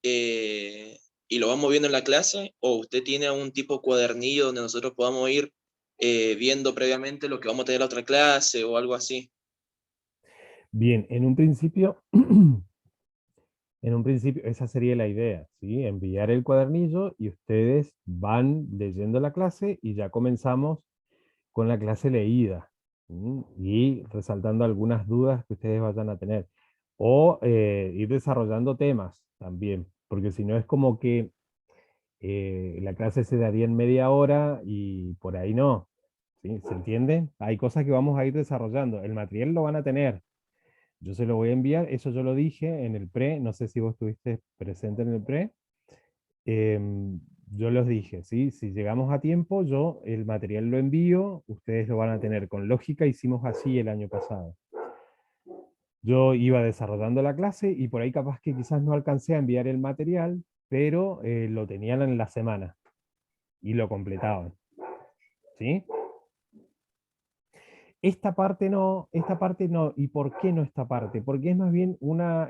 y lo vamos viendo en la clase, o usted tiene un tipo cuadernillo donde nosotros podamos ir viendo previamente lo que vamos a tener en la otra clase o algo así. Bien, en un principio, esa sería la idea, ¿sí? Enviar el cuadernillo y ustedes van leyendo la clase y ya comenzamos con la clase leída, ¿sí? Y resaltando algunas dudas que ustedes vayan a tener. O ir desarrollando temas también, porque si no es como que la clase se daría en media hora y por ahí no, ¿sí? ¿Se entiende? Hay cosas que vamos a ir desarrollando. El material lo van a tener. Yo se lo voy a enviar, eso yo lo dije en el pre, no sé si vos estuviste presente en el pre. Yo los dije, ¿sí? Si llegamos a tiempo, yo el material lo envío, ustedes lo van a tener. Con lógica hicimos así el año pasado. Yo iba desarrollando la clase y por ahí capaz que quizás no alcancé a enviar el material, pero lo tenían en la semana y lo completaban. ¿Sí? Esta parte no, esta parte no. ¿Y por qué no esta parte? Porque es más bien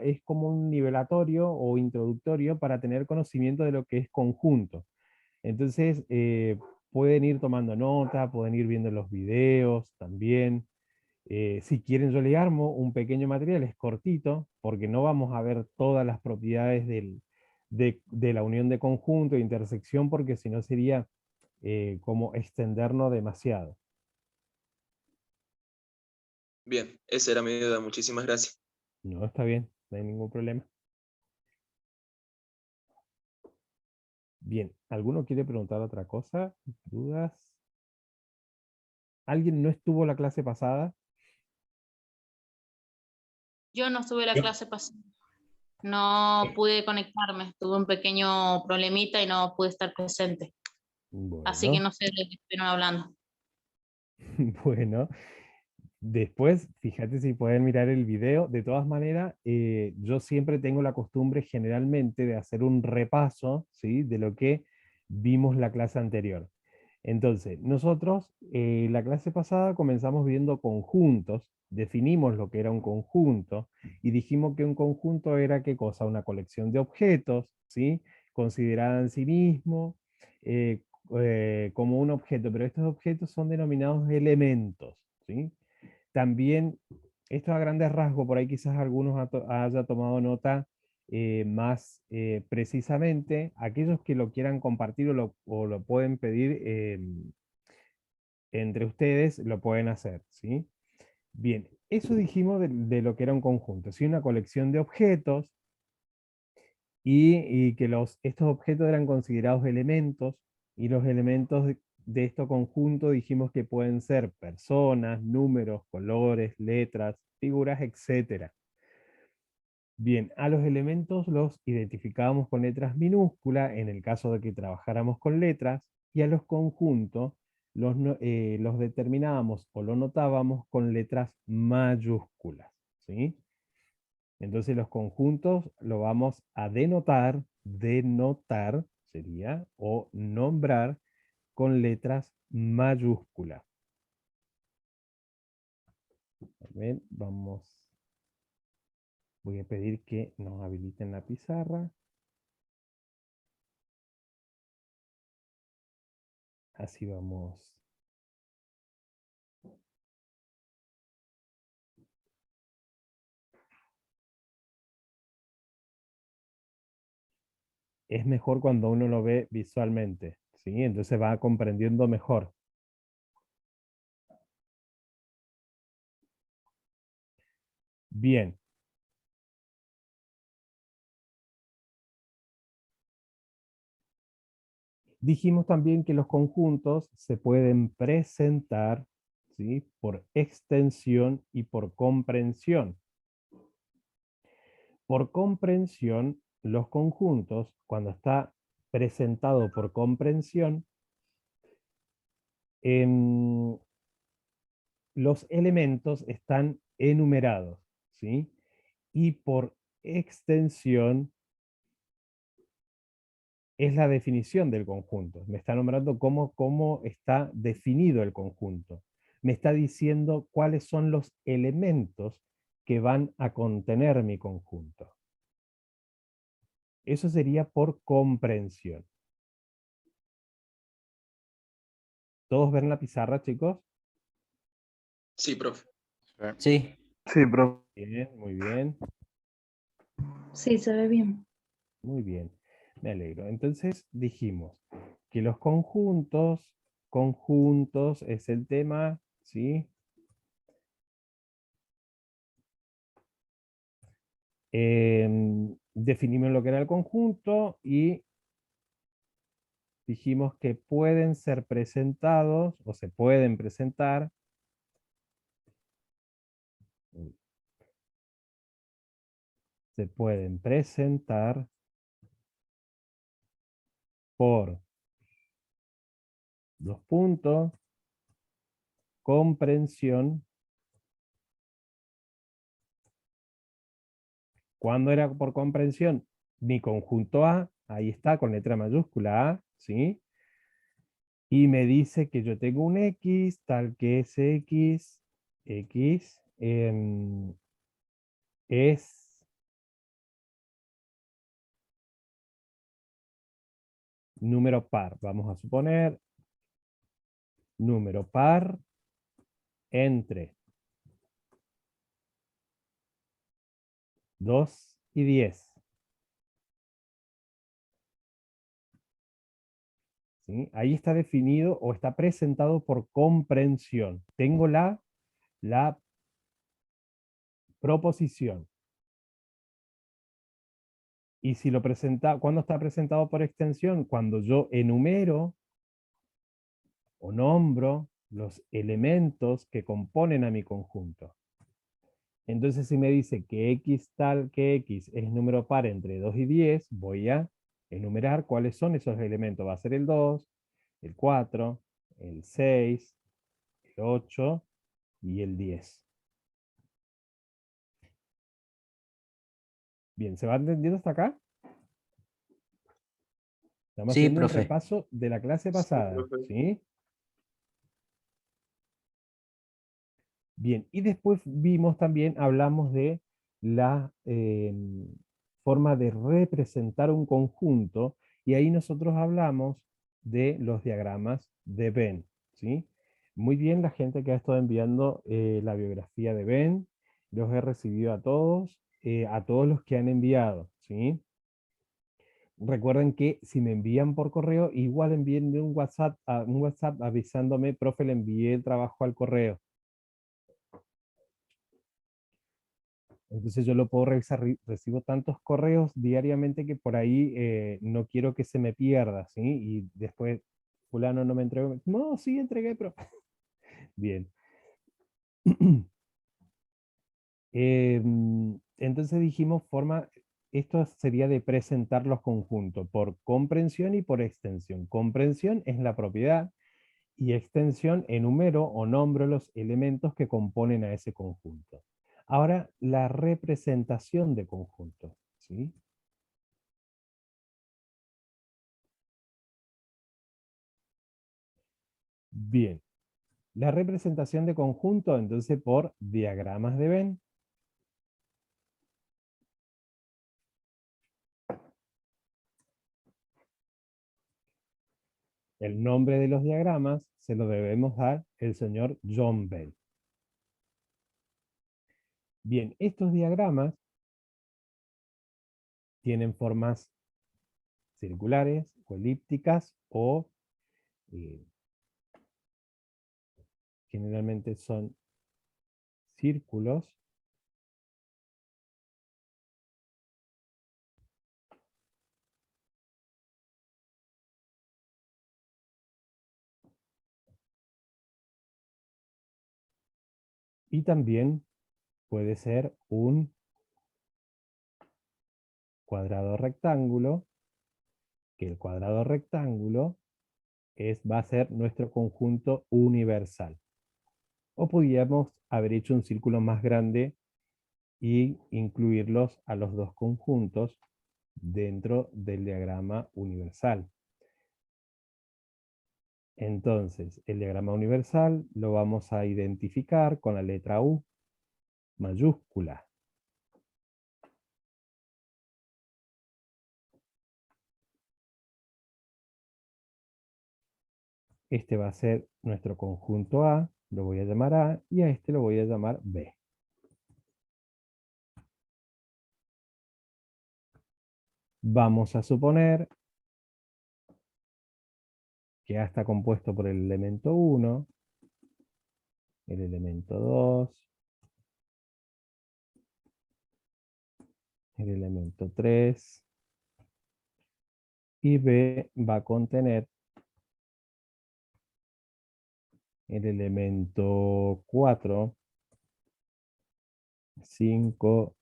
es como un nivelatorio o introductorio para tener conocimiento de lo que es conjunto. Entonces, pueden ir tomando nota, pueden ir viendo los videos también. Si quieren, yo les armo un pequeño material, es cortito, porque no vamos a ver todas las propiedades de la unión de conjunto e intersección, porque si no sería como extendernos demasiado. Bien, esa era mi duda. Muchísimas gracias. No, está bien, no hay ningún problema. Bien, ¿alguno quiere preguntar otra cosa? ¿Dudas? ¿Alguien no estuvo la clase pasada? Yo no estuve la Yo- clase pasada. No pude conectarme. Tuve un pequeño problemita y no pude estar presente. Así que Bueno, no sé de qué estuvieron hablando. bueno. Después, fíjate si pueden mirar el video. De todas maneras, yo siempre tengo la costumbre generalmente de hacer un repaso, ¿sí?, de lo que vimos la clase anterior. Entonces, nosotros, la clase pasada comenzamos viendo conjuntos, definimos lo que era un conjunto y dijimos que un conjunto era ¿qué cosa? Una colección de objetos, ¿sí?, considerada en sí mismo como un objeto, pero estos objetos son denominados elementos, ¿sí? También, esto a grandes rasgos, por ahí quizás algunos haya tomado nota más precisamente, aquellos que lo quieran compartir o lo pueden pedir entre ustedes, lo pueden hacer, ¿sí? Bien, eso dijimos de lo que era un conjunto, ¿sí? Una colección de objetos y que estos objetos eran considerados elementos y los elementos de estos conjuntos dijimos que pueden ser personas, números, colores, letras, figuras, etc. Bien, a los elementos los identificábamos con letras minúsculas en el caso de que trabajáramos con letras, y a los conjuntos los determinábamos o lo notábamos con letras mayúsculas, ¿sí? Entonces los conjuntos lo vamos a denotar sería, o nombrar con letras mayúsculas. Bien, voy a pedir que nos habiliten la pizarra. Así vamos. Es mejor cuando uno lo ve visualmente, ¿sí? Entonces va comprendiendo mejor. Bien. Dijimos también que los conjuntos se pueden presentar, ¿sí?, por extensión y por comprensión. Por comprensión, los conjuntos, cuando está presentado por comprensión, los elementos están enumerados, ¿sí? Y por extensión es la definición del conjunto. Me está nombrando cómo está definido el conjunto. Me está diciendo cuáles son los elementos que van a contener mi conjunto. Eso sería por comprensión. ¿Todos ven la pizarra, chicos? Sí, profe. Sí. Sí, profe. Bien, muy bien. Sí, se ve bien. Muy bien, me alegro. Entonces dijimos que los conjuntos es el tema, ¿sí? Definimos lo que era el conjunto y dijimos que pueden ser presentados o se pueden presentar por dos puntos, comprensión ¿Cuándo era por comprensión? Mi conjunto A, ahí está, con letra mayúscula A, ¿sí? Y me dice que yo tengo un X, tal que ese X es número par. Vamos a suponer número par entre 2 y 10. ¿Sí? Ahí está definido o está presentado por comprensión. Tengo la proposición. Y si lo presenta, ¿cuándo está presentado por extensión? Cuando yo enumero o nombro los elementos que componen a mi conjunto. Entonces, si me dice que X tal que X es número par entre 2 y 10, voy a enumerar cuáles son esos elementos. Va a ser el 2, el 4, el 6, el 8 y el 10. Bien, ¿se va entendiendo hasta acá? Estamos Sí, haciendo un profe. repaso de la clase pasada, ¿sí? Bien, y después vimos también, hablamos de la forma de representar un conjunto, y ahí nosotros hablamos de los diagramas de Venn, ¿sí? Muy bien la gente que ha estado enviando la biografía de Venn, los he recibido a todos los que han enviado, ¿sí? Recuerden que si me envían por correo, igual envíenme un WhatsApp avisándome, profe, le envié el trabajo al correo. Entonces yo lo puedo revisar, recibo tantos correos diariamente que por ahí no quiero que se me pierda, ¿sí? Y después fulano no me entregó, no, sí entregué, pero... Bien. Entonces dijimos esto sería de presentar los conjuntos por comprensión y por extensión. Comprensión es la propiedad y extensión enumero o nombro los elementos que componen a ese conjunto. Ahora, la representación de conjuntos, ¿sí? Bien, la representación de conjunto, entonces, por diagramas de Venn. El nombre de los diagramas se lo debemos dar el señor John Bell. Bien, estos diagramas tienen formas circulares o elípticas o generalmente son círculos. Y también puede ser un cuadrado rectángulo, que el cuadrado rectángulo va a ser nuestro conjunto universal. O podríamos haber hecho un círculo más grande y incluirlos a los dos conjuntos dentro del diagrama universal. Entonces, el diagrama universal lo vamos a identificar con la letra U mayúscula. Este va a ser nuestro conjunto A, lo voy a llamar A, y a este lo voy a llamar B. Vamos a suponer que A está compuesto por el elemento 1, el elemento 2, el elemento 3, y B va a contener el elemento 4, 5,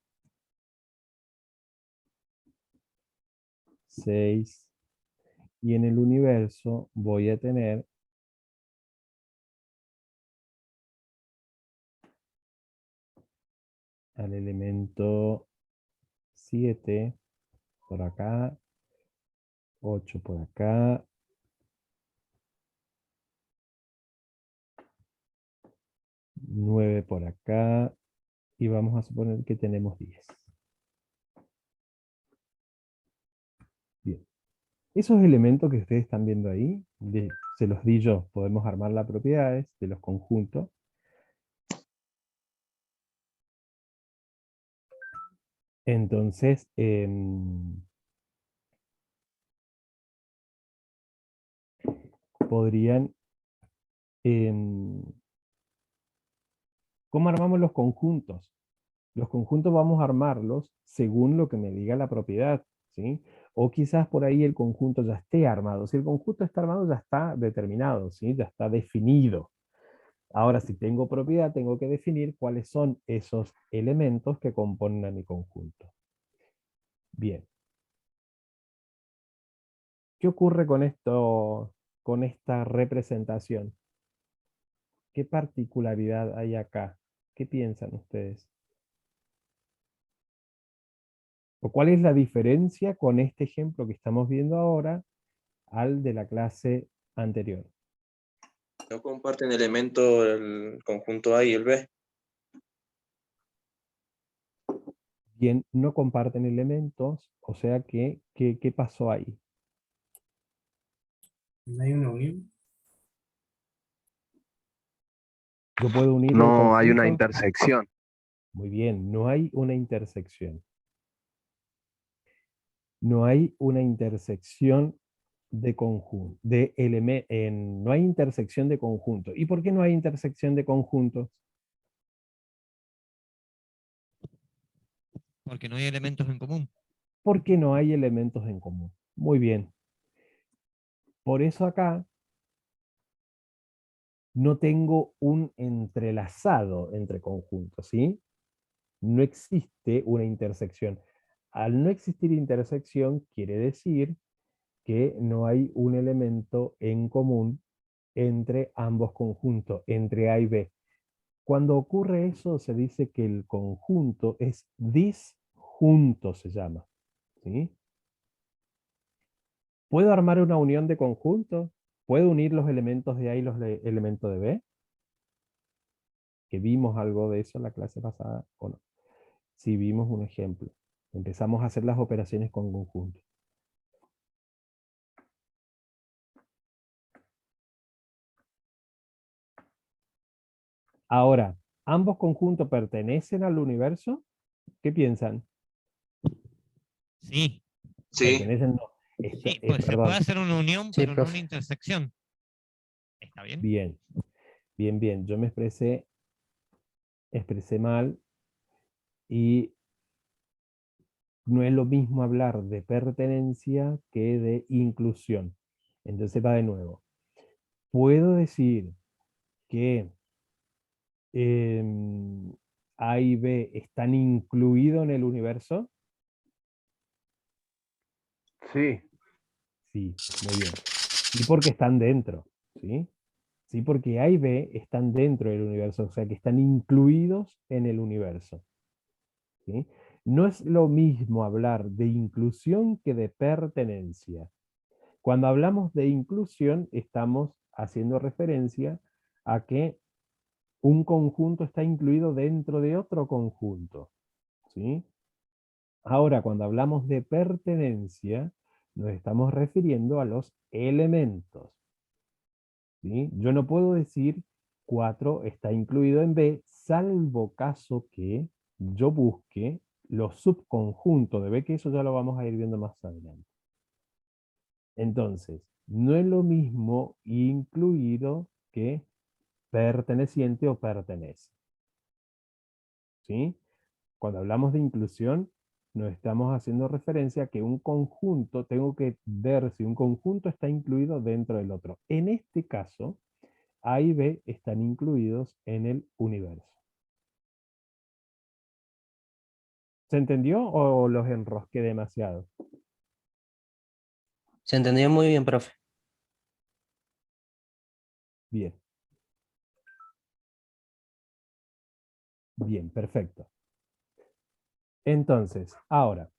6, y en el universo voy a tener al elemento 7 por acá, 8 por acá, 9 por acá, y vamos a suponer que tenemos 10. Bien. Esos elementos que ustedes están viendo ahí, se los di yo, podemos armar las propiedades de los conjuntos. Entonces, podrían... ¿Cómo armamos los conjuntos? Los conjuntos vamos a armarlos según lo que me diga la propiedad, ¿sí? O quizás por ahí el conjunto ya esté armado. Si el conjunto está armado, ya está determinado, ¿sí? Ya está definido. Ahora, si tengo propiedad, tengo que definir cuáles son esos elementos que componen a mi conjunto. Bien. ¿Qué ocurre con esto, con esta representación? ¿Qué particularidad hay acá? ¿Qué piensan ustedes? ¿O cuál es la diferencia con este ejemplo que estamos viendo ahora al de la clase anterior? No comparten elementos el conjunto A y el B. Bien, no comparten elementos, o sea que, ¿qué pasó ahí? ¿No hay una unión? Yo puedo unir el No hay una conjunto. intersección. Muy bien, no hay una intersección. No hay una intersección de conjunto, no hay intersección de conjunto. ¿Y por qué no hay intersección de conjuntos? Porque no hay elementos en común. Porque no hay elementos en común. Muy bien. Por eso acá no tengo un entrelazado entre conjuntos, ¿sí? No existe una intersección. Al no existir intersección quiere decir que no hay un elemento en común entre ambos conjuntos, entre A y B. Cuando ocurre eso se dice que el conjunto es disjunto, se llama, ¿sí? ¿Puedo armar una unión de conjuntos? ¿Puedo unir los elementos de A y los elementos de B? Que vimos algo de eso en la clase pasada, ¿o no? Sí, vimos un ejemplo. Empezamos a hacer las operaciones con conjuntos. Ahora, ¿ambos conjuntos pertenecen al universo? ¿Qué piensan? Sí. Sí. Pertenecen, no. Sí, pues se puede hacer una unión, Sí, pero no profe. una intersección. ¿Está bien? Bien, bien, bien. Yo me expresé mal y no es lo mismo hablar de pertenencia que de inclusión. Entonces va de nuevo. ¿Puedo decir que A y B están incluidos en el universo? Sí. Sí, muy bien. Y porque están dentro, ¿sí? Sí, porque A y B están dentro del universo, o sea que están incluidos en el universo, ¿sí? No es lo mismo hablar de inclusión que de pertenencia. Cuando hablamos de inclusión, estamos haciendo referencia a que un conjunto está incluido dentro de otro conjunto, ¿sí? Ahora, cuando hablamos de pertenencia, nos estamos refiriendo a los elementos, ¿sí? Yo no puedo decir 4 está incluido en B, salvo caso que yo busque los subconjuntos de B, que eso ya lo vamos a ir viendo más adelante. Entonces, no es lo mismo incluido que perteneciente o pertenece, ¿sí? Cuando hablamos de inclusión, nos estamos haciendo referencia a que un conjunto, tengo que ver si un conjunto está incluido dentro del otro. En este caso, A y B están incluidos en el universo. ¿Se entendió o los enrosqué demasiado? Se entendió muy bien, profe. Bien. Bien, perfecto. Entonces, ahora,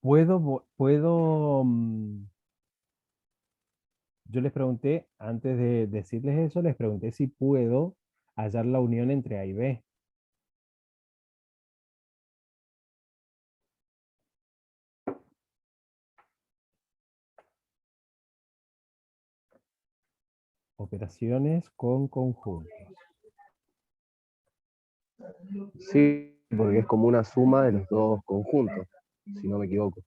Yo les pregunté, antes de decirles eso, les pregunté si puedo hallar la unión entre A y B. Operaciones con conjuntos. Sí, porque es como una suma de los dos conjuntos, si no me equivoco.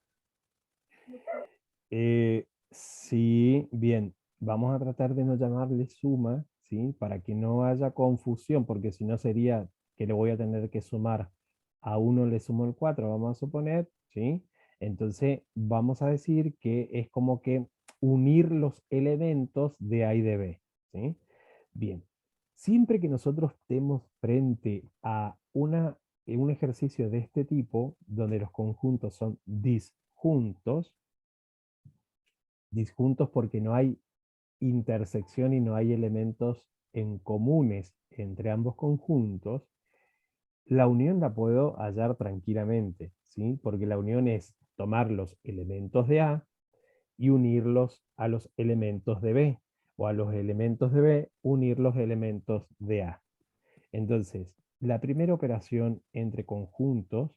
Sí, bien. Vamos a tratar de no llamarle suma, ¿sí? Para que no haya confusión, porque si no sería que le voy a tener que sumar. A 1 le sumo el 4, vamos a suponer, ¿sí? Entonces vamos a decir que es como que unir los elementos de A y de B, ¿sí? Bien. Siempre que nosotros estemos frente a un ejercicio de este tipo, donde los conjuntos son disjuntos porque no hay intersección y no hay elementos en comunes entre ambos conjuntos, la unión la puedo hallar tranquilamente, ¿sí? Porque la unión es tomar los elementos de A y unirlos a los elementos de B, o a los elementos de B unir los elementos de A. Entonces, la primera operación entre conjuntos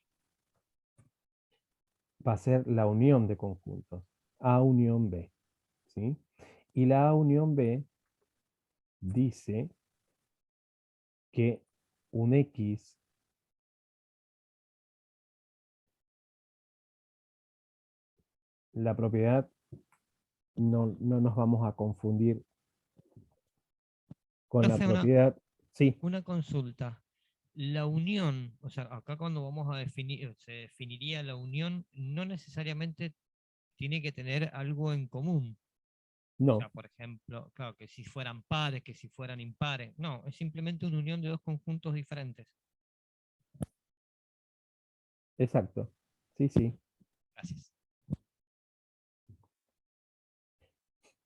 va a ser la unión de conjuntos, A unión B, ¿sí? Y la A unión B dice que un X la propiedad, no nos vamos a confundir con la Profe, propiedad. Sí, una consulta. La unión, o sea, acá cuando vamos a definir, se definiría la unión, no necesariamente tiene que tener algo en común. O sea, no, por ejemplo, claro, que si fueran pares, que si fueran impares. No, es simplemente una unión de dos conjuntos diferentes. exacto. Sí, sí. Gracias.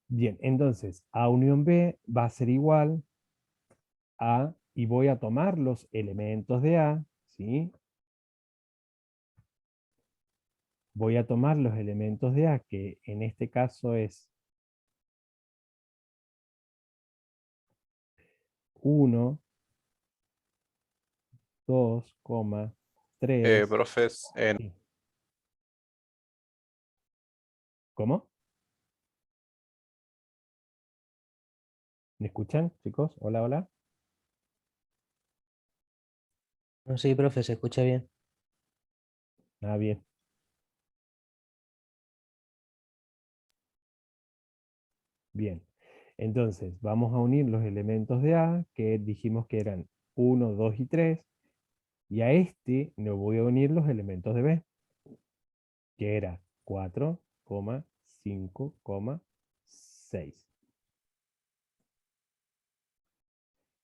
Bien, entonces A unión B va a ser igual a, y voy a tomar los elementos de A, ¿sí? Voy a tomar los elementos de A, que en este caso es 1, 2, 3. Profes, Sí. ¿Cómo? ¿Me escuchan, chicos? Hola, hola. No, sí, profe, se escucha bien. Ah, bien. Bien. Entonces, vamos a unir los elementos de A, que dijimos que eran 1, 2 y 3, y a este le voy a unir los elementos de B, que era 4, 5, 6.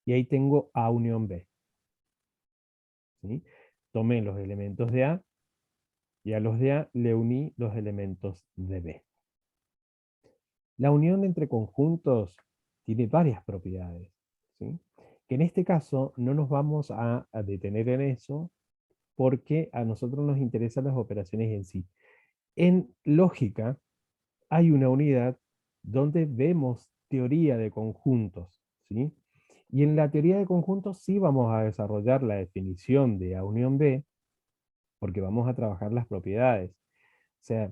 Y ahí tengo A unión B. ¿Sí? Tomé los elementos de A, y a los de A le uní los elementos de B. La unión entre conjuntos tiene varias propiedades, ¿sí? Que en este caso no nos vamos a detener en eso, porque a nosotros nos interesan las operaciones en sí. En lógica hay una unidad donde vemos teoría de conjuntos, ¿sí? Y en la teoría de conjuntos sí vamos a desarrollar la definición de A unión B, porque vamos a trabajar las propiedades. O sea,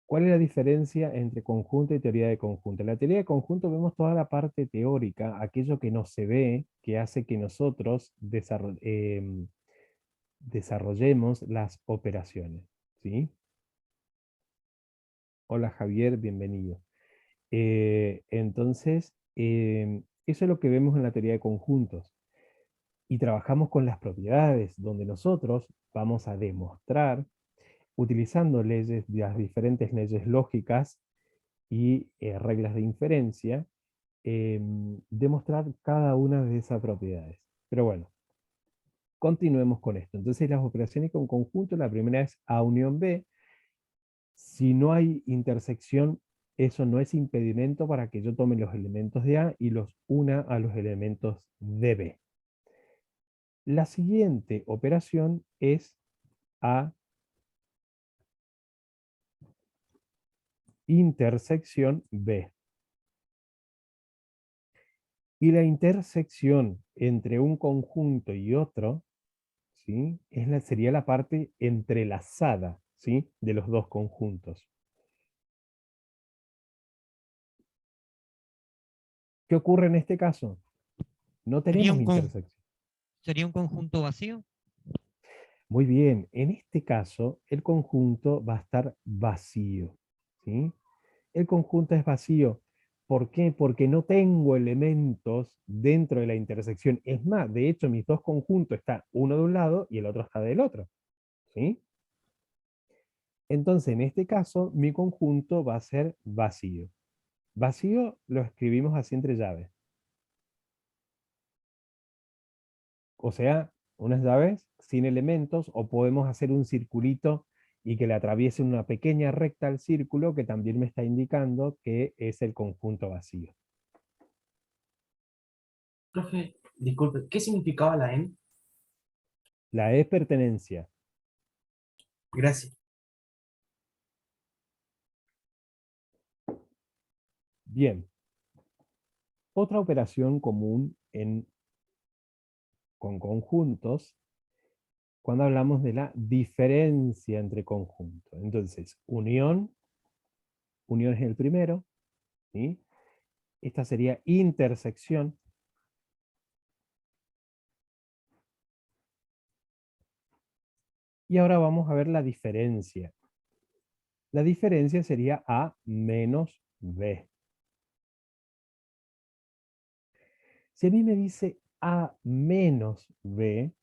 ¿cuál es la diferencia entre conjunto y teoría de conjunto? En la teoría de conjunto vemos toda la parte teórica, aquello que no se ve, que hace que nosotros desarrollemos las operaciones, ¿sí? Hola Javier, bienvenido. Entonces, eso es lo que vemos en la teoría de conjuntos. Y trabajamos con las propiedades, donde nosotros vamos a demostrar, utilizando las diferentes leyes lógicas y reglas de inferencia, demostrar cada una de esas propiedades. Pero bueno, continuemos con esto. Entonces las operaciones con conjunto, la primera es A unión B. Si no hay intersección, eso no es impedimento para que yo tome los elementos de A y los una a los elementos de B. La siguiente operación es A intersección B. Y la intersección entre un conjunto y otro, ¿sí?, sería la parte entrelazada, ¿sí?, de los dos conjuntos. ¿Qué ocurre en este caso? No ¿Sería tenemos intersección. ¿Sería un conjunto vacío? Muy bien, en este caso el conjunto va a estar vacío, ¿sí? El conjunto es vacío. ¿Por qué? Porque no tengo elementos dentro de la intersección. Es más, de hecho, mis dos conjuntos están uno de un lado y el otro está del otro, ¿sí? Entonces, en este caso, mi conjunto va a ser vacío. Vacío lo escribimos así entre llaves. O sea, unas llaves sin elementos, o podemos hacer un circulito y que le atraviese una pequeña recta al círculo que también me está indicando que es el conjunto vacío. Profe, disculpe, ¿qué significaba la N? La E es pertenencia. Gracias. Bien. Otra operación común con conjuntos, cuando hablamos de la diferencia entre conjuntos. Entonces, unión es el primero, ¿sí? Esta sería intersección. Y ahora vamos a ver la diferencia. La diferencia sería A menos B. Si a mí me dice A menos B,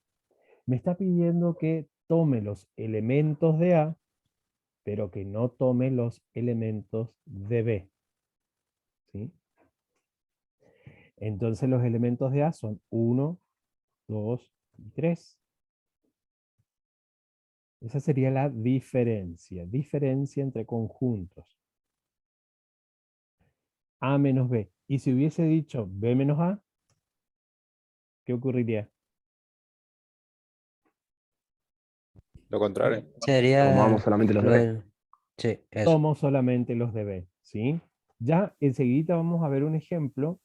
me está pidiendo que tome los elementos de A, pero que no tome los elementos de B, ¿sí? Entonces los elementos de A son 1, 2 y 3. Esa sería la diferencia entre conjuntos. A menos B. Y si hubiese dicho B menos A, ¿qué ocurriría? Lo contrario. Sería Tomamos solamente los de B. Sí, eso. Tomo solamente los de B, ¿sí? Ya enseguida vamos a ver un ejemplo.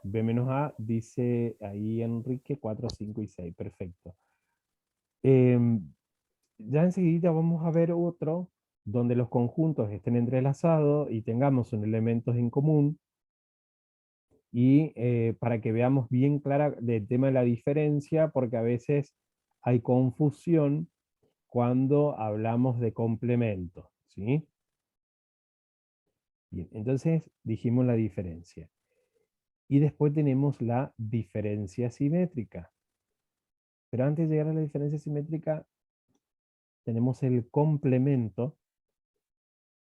B menos A dice ahí Enrique 4, 5 y 6. Perfecto. Ya enseguida vamos a ver otro donde los conjuntos estén entrelazados y tengamos un elementos en común. Y para que veamos bien clara del tema de la diferencia, porque a veces hay confusión cuando hablamos de complemento, ¿sí? Bien, entonces dijimos la diferencia. Y después tenemos la diferencia simétrica. Pero antes de llegar a la diferencia simétrica, tenemos el complemento,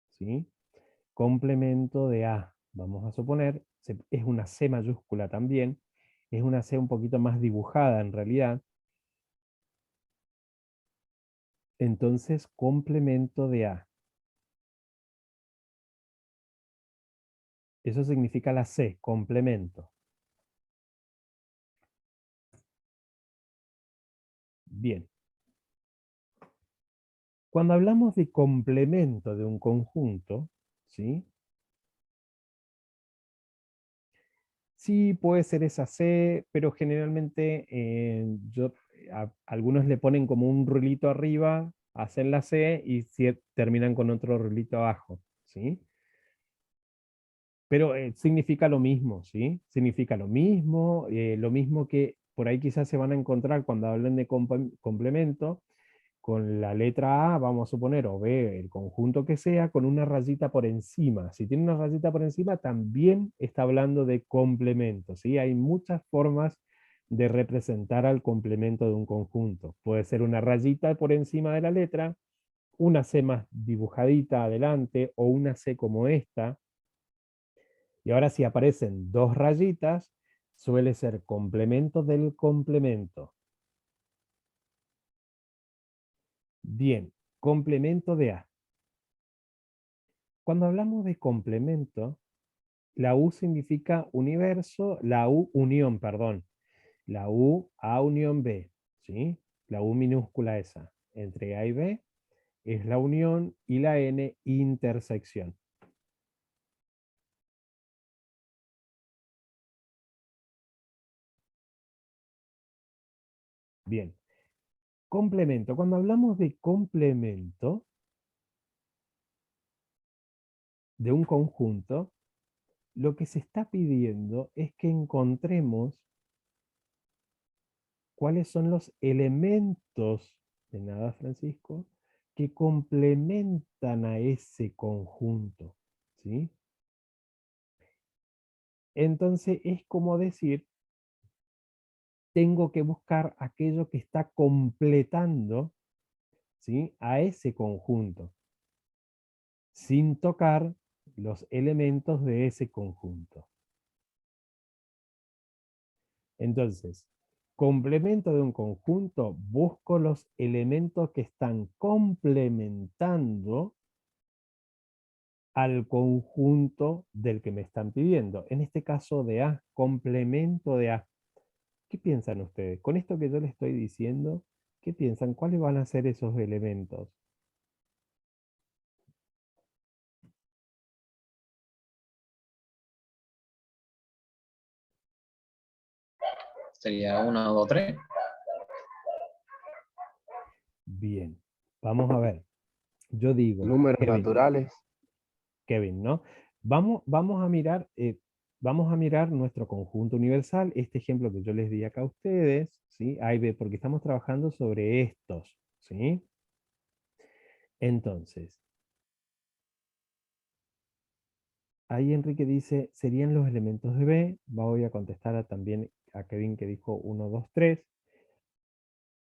¿sí? Complemento de A. Vamos a suponer, es una C mayúscula también, es una C un poquito más dibujada en realidad. Entonces, complemento de A. Eso significa la C, complemento. Bien. Cuando hablamos de complemento de un conjunto, ¿sí? Sí, puede ser esa C, pero generalmente algunos le ponen como un rulito arriba, hacen la C y terminan con otro rulito abajo, ¿sí? Pero significa lo mismo, ¿sí? Significa lo mismo que por ahí quizás se van a encontrar cuando hablen de complemento, con la letra A, vamos a suponer, o B, el conjunto que sea, con una rayita por encima. Si tiene una rayita por encima, también está hablando de complemento, ¿sí? Hay muchas formas de representar al complemento de un conjunto. Puede ser una rayita por encima de la letra, una C más dibujadita adelante, o una C como esta. Y ahora si aparecen dos rayitas, suele ser complemento del complemento. Bien, complemento de A. Cuando hablamos de complemento, la U significa universo, la U unión, perdón. La U A unión B, ¿sí? La U minúscula esa, entre A y B, es la unión, y la N intersección. Bien. Complemento. Cuando hablamos de complemento de un conjunto, lo que se está pidiendo es que encontremos cuáles son los elementos, de nada Francisco, que complementan a ese conjunto, ¿sí? Entonces es como decir, tengo que buscar aquello que está completando, ¿sí?, a ese conjunto, sin tocar los elementos de ese conjunto. Entonces, complemento de un conjunto, busco los elementos que están complementando al conjunto del que me están pidiendo. En este caso de A, complemento de A. ¿Qué piensan ustedes? Con esto que yo les estoy diciendo, ¿qué piensan? ¿Cuáles van a ser esos elementos? Sería 1, 2, 3. Bien, vamos a ver. Yo digo, Números naturales. Kevin, ¿no? Vamos a mirar nuestro conjunto universal, este ejemplo que yo les di acá a ustedes, ¿sí? Ahí ve, porque estamos trabajando sobre estos, ¿sí? Entonces, ahí Enrique dice, serían los elementos de B. Voy a contestar también a Kevin que dijo 1, 2, 3.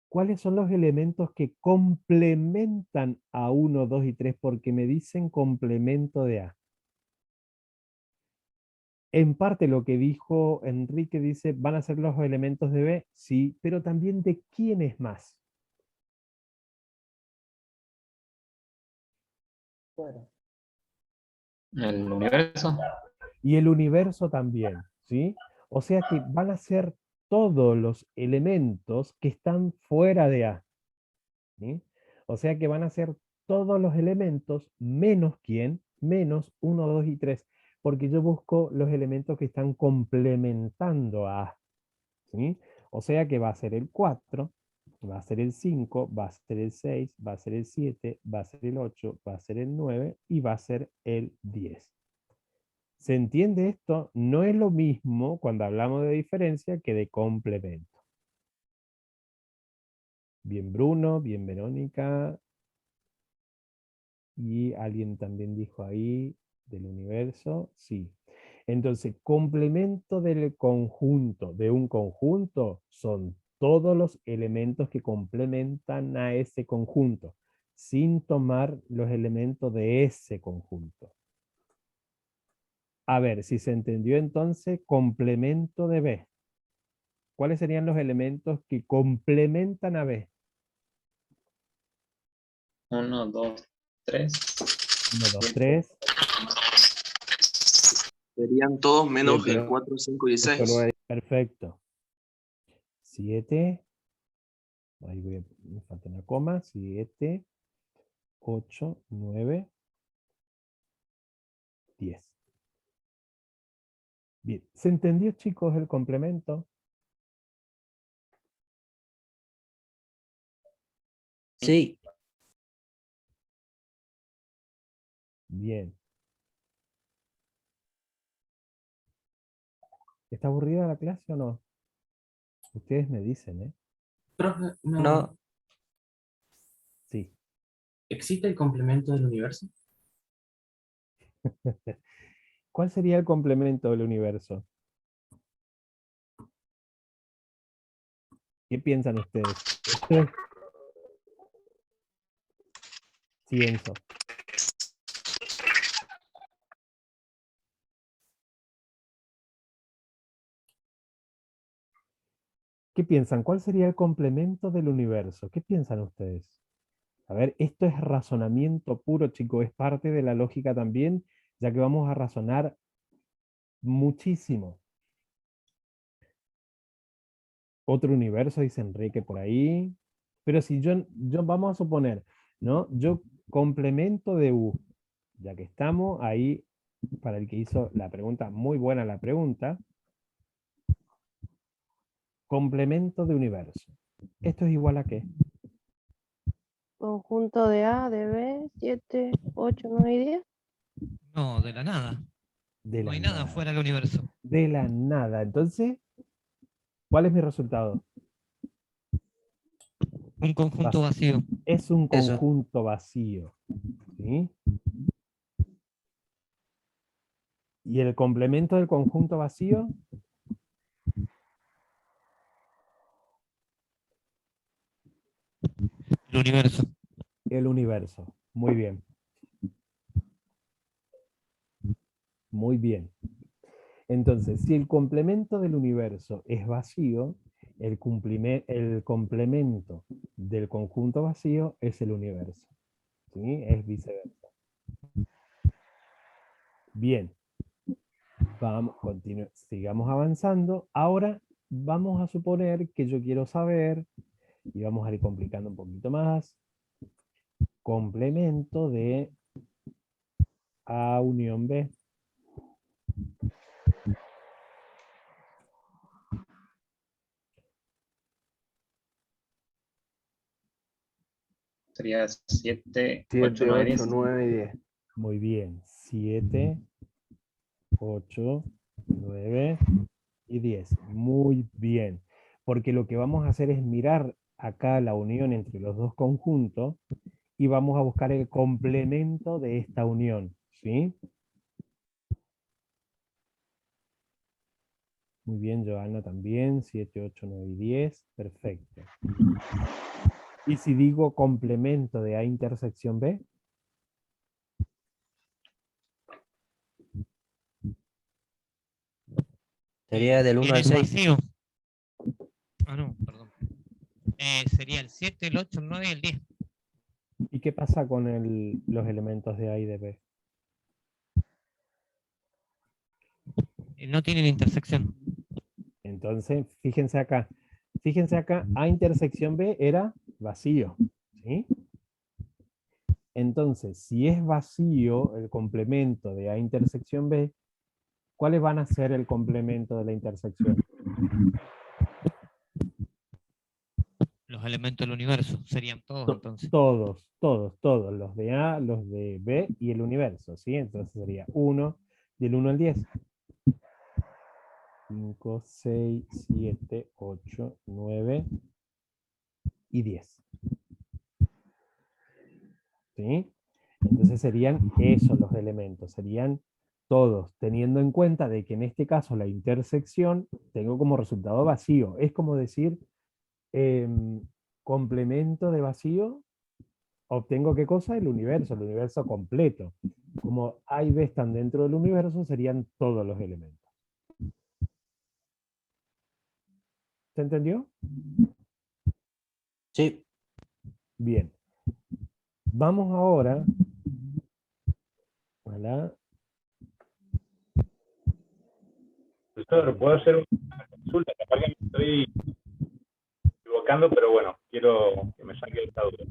¿Cuáles son los elementos que complementan a 1, 2 y 3? Porque me dicen complemento de A. En parte lo que dijo Enrique dice, van a ser los elementos de B, sí, pero también de quién es más. El universo. Y el universo también, ¿sí? O sea que van a ser todos los elementos que están fuera de A, ¿sí? O sea que van a ser todos los elementos menos quién, menos 1, 2 y 3, porque yo busco los elementos que están complementando a A, ¿sí? O sea que va a ser el 4, va a ser el 5, va a ser el 6, va a ser el 7, va a ser el 8, va a ser el 9 y va a ser el 10. ¿Se entiende esto? No es lo mismo cuando hablamos de diferencia que de complemento. Bien Bruno, bien Verónica. Y alguien también dijo ahí del universo, sí. Entonces, complemento del conjunto, de un conjunto, son todos los elementos que complementan a ese conjunto, sin tomar los elementos de ese conjunto. A ver, si se entendió entonces, complemento de B. ¿Cuáles serían los elementos que complementan a B? 1, 2, 3. 1, 2, 3. Serían todos menos el 7, 4, 5 y 6. 9. Perfecto. 7. Ahí me falta una coma. 7, 8, 9, 10. Bien. ¿Se entendió, chicos, el complemento? Sí. Bien. ¿Está aburrida la clase o no? Ustedes me dicen, ¿eh? Profe, No. Sí. ¿Existe el complemento del universo? ¿Cuál sería el complemento del universo? ¿Qué piensan ustedes? Esto es... Sí, Enzo. ¿Qué piensan? ¿Cuál sería el complemento del universo? ¿Qué piensan ustedes? A ver, esto es razonamiento puro, chicos, es parte de la lógica también, ya que vamos a razonar muchísimo. Otro universo, dice Enrique por ahí. Pero si yo vamos a suponer, ¿no? Yo complemento de U, ya que estamos ahí, para el que hizo la pregunta, muy buena la pregunta. Complemento de universo. ¿Esto es igual a qué? Conjunto de A, de B, 7, 8, 9 y 10. No, de la nada. De No la hay nada nada. fuera del universo. De la nada. Entonces, ¿cuál es mi resultado? Un conjunto vacío. Es un Eso. conjunto vacío. ¿Sí? ¿Y el complemento del conjunto vacío? El universo. El universo. Muy bien. Muy bien. Entonces, si el complemento del universo es vacío, el complemento del conjunto vacío es el universo. ¿Sí? Es viceversa. Bien. Vamos, sigamos avanzando. Ahora vamos a suponer que yo quiero saber, y vamos a ir complicando un poquito más, complemento de A unión B. Sería 7, 7, 8, 9, 10. 8, 9 y 10. Muy bien. 7, 8, 9 y 10. Muy bien. Porque lo que vamos a hacer es mirar acá la unión entre los dos conjuntos y vamos a buscar el complemento de esta unión. ¿Sí? Muy bien, Joana también. 7, 8, 9 y 10. Perfecto. ¿Y si digo complemento de A intersección B? Sería del 1 al 6. Vacío. Ah, no, perdón. Sería el 7, el 8, el 9 y el 10. ¿Y qué pasa con los elementos de A y de B? No tienen intersección. Entonces, fíjense acá. Fíjense acá, A intersección B era vacío. ¿Sí? Entonces, si es vacío el complemento de A intersección B, ¿cuáles van a ser el complemento de la intersección? Los elementos del universo serían todos entonces. Todos, los de A, los de B y el universo, ¿sí? Entonces sería 1, del 1 al 10. 5, 6, 7, 8, 9 y 10. ¿Sí? Entonces serían esos los elementos, serían todos, teniendo en cuenta de que en este caso la intersección tengo como resultado vacío. Es como decir, complemento de vacío, obtengo ¿qué cosa? El universo completo. Como A y B están dentro del universo, serían todos los elementos. ¿Se entendió? Sí. Bien. Vamos ahora a la... Profesor, ¿puedo hacer una consulta? Capaz que me estoy equivocando, pero bueno, quiero que me saque esta duda.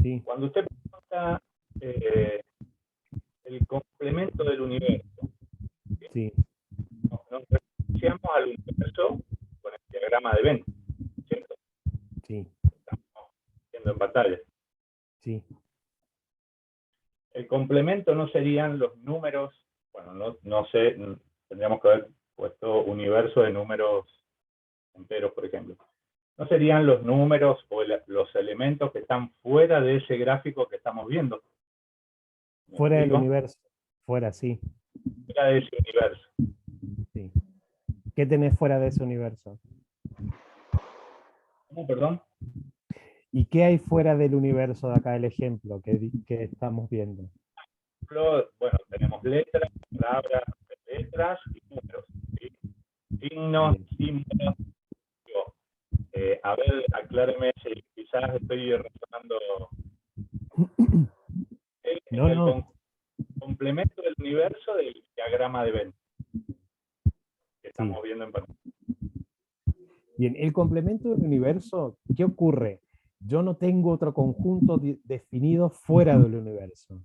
Sí. Cuando usted pregunta el complemento del universo, sí. Nos referenciamos al universo con el diagrama de Venn, ¿cierto? Sí. Estamos viendo en pantalla. Sí. El complemento no serían los números, bueno, no sé, tendríamos que haber puesto universo de números enteros, por ejemplo. No serían los números o los elementos que están fuera de ese gráfico que estamos viendo. Fuera del universo. Fuera, sí. Fuera de ese universo. Sí. ¿Qué tenés fuera de ese universo? ¿Cómo, perdón? ¿Y qué hay fuera del universo de acá, el ejemplo que estamos viendo? Bueno, tenemos letras, palabras, letras y números. ¿Sí? Signos, símbolos. A ver, acláreme si quizás estoy razonando. El complemento del universo del diagrama de Venn que estamos viendo en pantalla. Bien, el complemento del universo, ¿qué ocurre? Yo no tengo otro conjunto definido fuera del universo.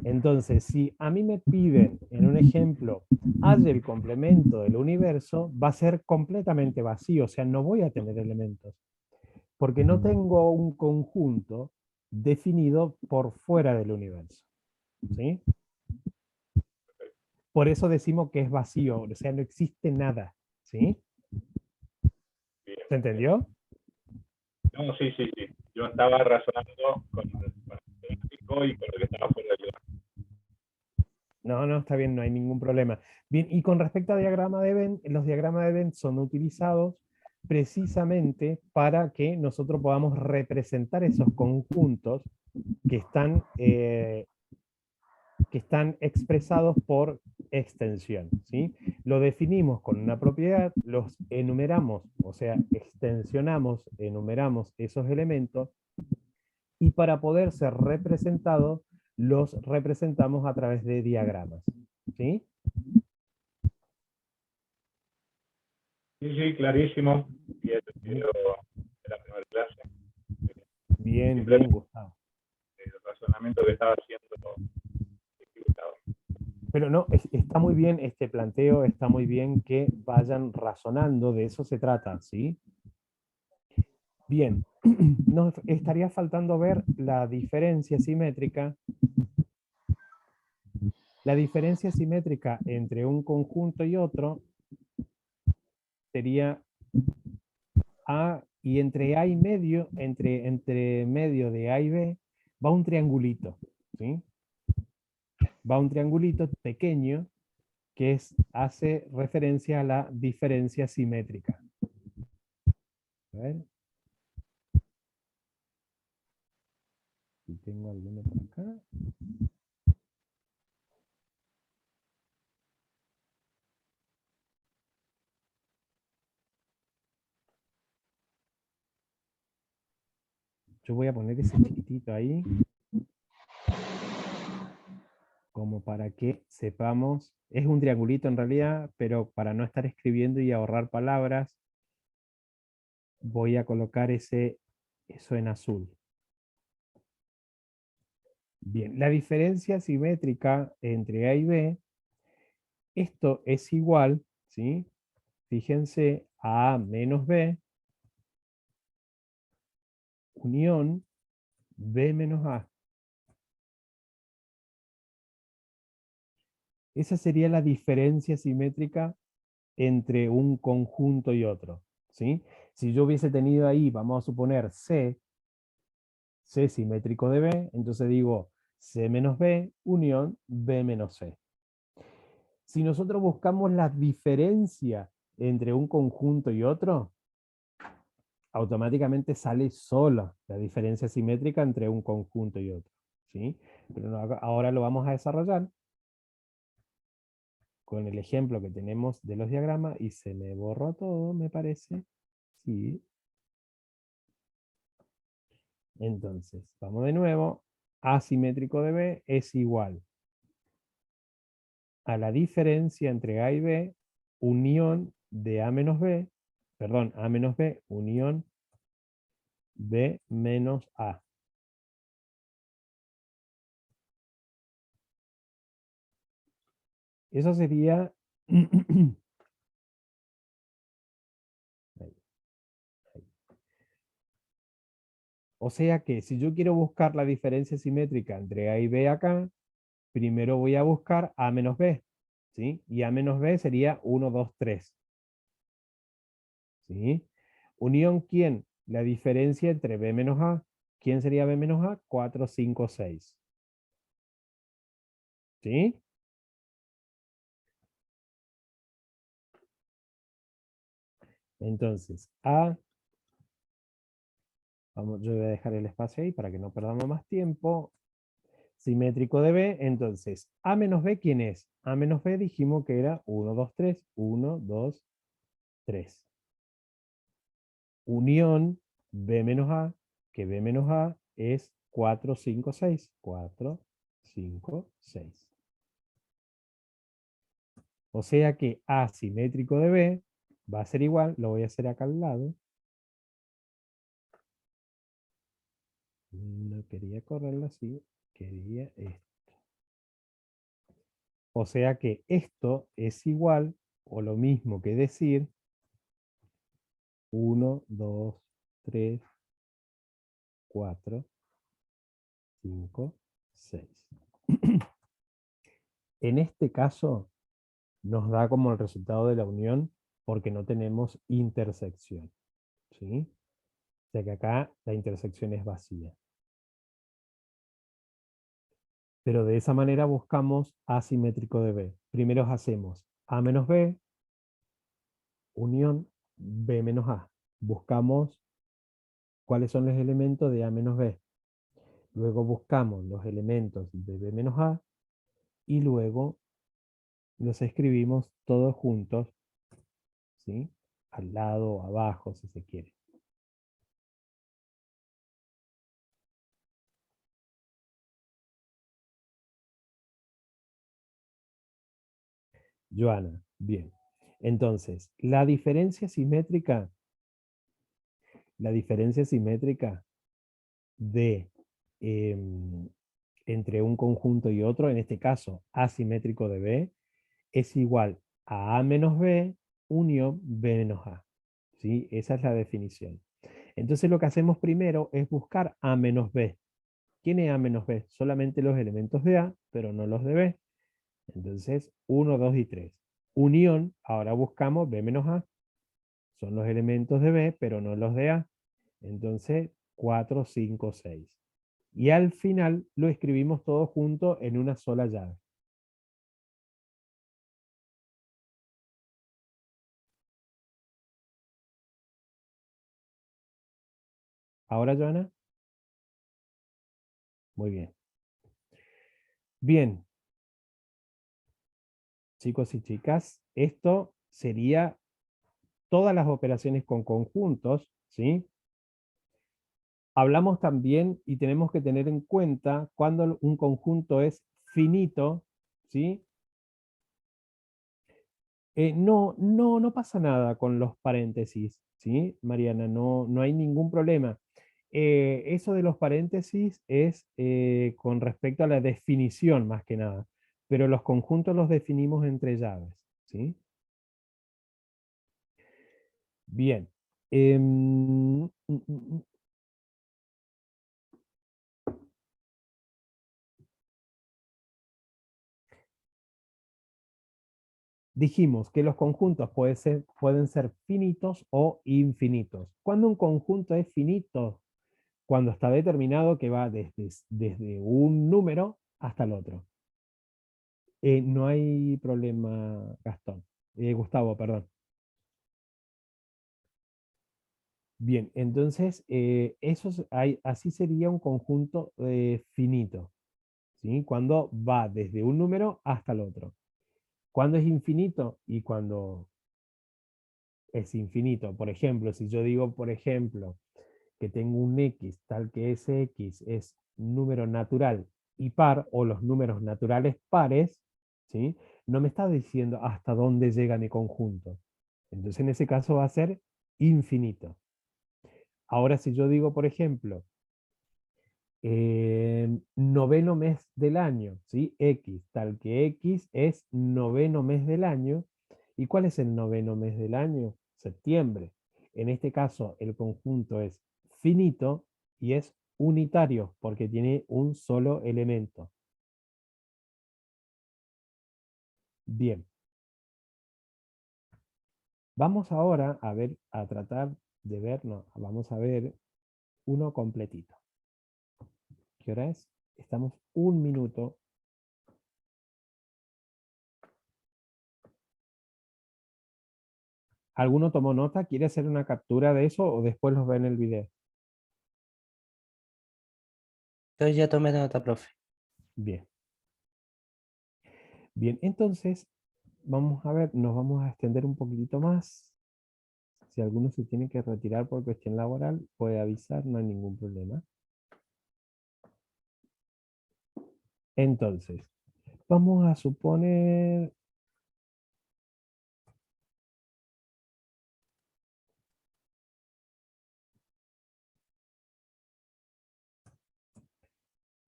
Entonces, si a mí me piden, en un ejemplo, haz el complemento del universo, va a ser completamente vacío, o sea, no voy a tener elementos. Porque no tengo un conjunto definido por fuera del universo. ¿Sí? Por eso decimos que es vacío, o sea, no existe nada. ¿Sí? ¿Se entendió? No, sí. Yo estaba razonando con el matemático y con lo que estaba fuera del lugar. No, está bien, no hay ningún problema. Bien, y con respecto a diagrama de Venn, los diagramas de Venn son utilizados precisamente para que nosotros podamos representar esos conjuntos que están expresados por extensión, ¿sí? Lo definimos con una propiedad, los enumeramos, o sea, extensionamos, enumeramos esos elementos, y para poder ser representados, los representamos a través de diagramas, ¿sí? Sí, clarísimo. Y el sentido de la primera clase. Bien, Gustavo. El razonamiento que estaba haciendo Gustavo. Pero no, está muy bien este planteo, está muy bien que vayan razonando, de eso se trata, ¿sí? Bien, nos estaría faltando ver la diferencia simétrica. La diferencia simétrica entre un conjunto y otro sería A, y entre A y medio, entre medio de A y B, va un triangulito, ¿sí? Va un triangulito pequeño que hace referencia a la diferencia simétrica. A ver. Si tengo alguno por acá. Yo voy a poner ese chiquitito ahí, como para que sepamos, es un triangulito en realidad, pero para no estar escribiendo y ahorrar palabras, voy a colocar eso en azul. Bien, la diferencia simétrica entre A y B, esto es igual, ¿sí? Fíjense, a A menos B, unión B menos A. Esa sería la diferencia simétrica entre un conjunto y otro, ¿sí? Si yo hubiese tenido ahí, vamos a suponer C simétrico de B, entonces digo C menos B, unión B menos C. Si nosotros buscamos la diferencia entre un conjunto y otro, automáticamente sale sola la diferencia simétrica entre un conjunto y otro, ¿sí? Pero ahora lo vamos a desarrollar con el ejemplo que tenemos de los diagramas, y se me borró todo, me parece. Sí. Entonces, vamos de nuevo. A simétrico de B es igual a la diferencia entre A y B, unión de A menos B, perdón, A menos B, unión B menos A. Eso sería... O sea que si yo quiero buscar la diferencia simétrica entre A y B acá, primero voy a buscar A menos B, ¿sí? Y A menos B sería 1, 2, 3. ¿Sí? Unión, ¿quién? La diferencia entre B menos A. ¿Quién sería B menos A? 4, 5, 6. ¿Sí? Entonces, A, yo voy a dejar el espacio ahí para que no perdamos más tiempo. Simétrico de B, entonces, A menos B, ¿quién es? A menos B dijimos que era 1, 2, 3. 1, 2, 3. Unión B menos A, que B menos A es 4, 5, 6. 4, 5, 6. O sea que A simétrico de B va a ser igual, lo voy a hacer acá al lado. No quería correrlo así, quería esto. O sea que esto es igual, o lo mismo que decir, 1, 2, 3, 4, 5, 6. En este caso, nos da como el resultado de la unión porque no tenemos intersección, ¿sí? O sea que acá la intersección es vacía. Pero de esa manera buscamos asimétrico de B. Primero hacemos A menos B, unión B menos A. Buscamos cuáles son los elementos de A menos B. Luego buscamos los elementos de B menos A y luego los escribimos todos juntos, ¿sí? Al lado o abajo, si se quiere. Joana, bien. Entonces, la diferencia simétrica de entre un conjunto y otro, en este caso asimétrico de B, es igual a A menos B unión B menos A. ¿Sí? Esa es la definición. Entonces lo que hacemos primero es buscar A menos B. ¿Quién es A menos B? Solamente los elementos de A, pero no los de B. Entonces 1, 2 y 3. Unión, ahora buscamos B menos A. Son los elementos de B, pero no los de A. Entonces 4, 5, 6. Y al final lo escribimos todo junto en una sola llave. ¿Ahora, Joana? Muy bien. Bien. Chicos y chicas, esto sería todas las operaciones con conjuntos, ¿sí? Hablamos también y tenemos que tener en cuenta cuando un conjunto es finito, ¿sí? No pasa nada con los paréntesis, ¿sí? Mariana, no hay ningún problema. Eso de los paréntesis es con respecto a la definición más que nada, pero los conjuntos los definimos entre llaves, ¿sí? Bien. Dijimos que los conjuntos pueden ser finitos o infinitos. Cuando un conjunto es finito, cuando está determinado que va desde un número hasta el otro. No hay problema, Gastón. Gustavo, perdón. Bien, entonces así sería un conjunto finito, ¿sí? Cuando va desde un número hasta el otro. Cuando es infinito y cuando es infinito. Por ejemplo, si yo digo, por ejemplo, que tengo un x tal que ese x es número natural y par, o los números naturales pares, ¿sí? No me está diciendo hasta dónde llega mi conjunto. Entonces en ese caso va a ser infinito. Ahora si yo digo, por ejemplo, noveno mes del año, ¿sí? X, tal que X es noveno mes del año. ¿Y cuál es el noveno mes del año? Septiembre. En este caso el conjunto es finito y es unitario porque tiene un solo elemento. Bien. Vamos ahora a tratar de ver, no, vamos a ver uno completito. ¿Qué hora es? Estamos un minuto. ¿Alguno tomó nota? ¿Quiere hacer una captura de eso o después los ve en el video? Yo ya tomé nota, profe. Bien. Bien, entonces vamos a ver, nos vamos a extender un poquitito más. Si alguno se tiene que retirar por cuestión laboral, puede avisar, no hay ningún problema. Entonces, vamos a suponer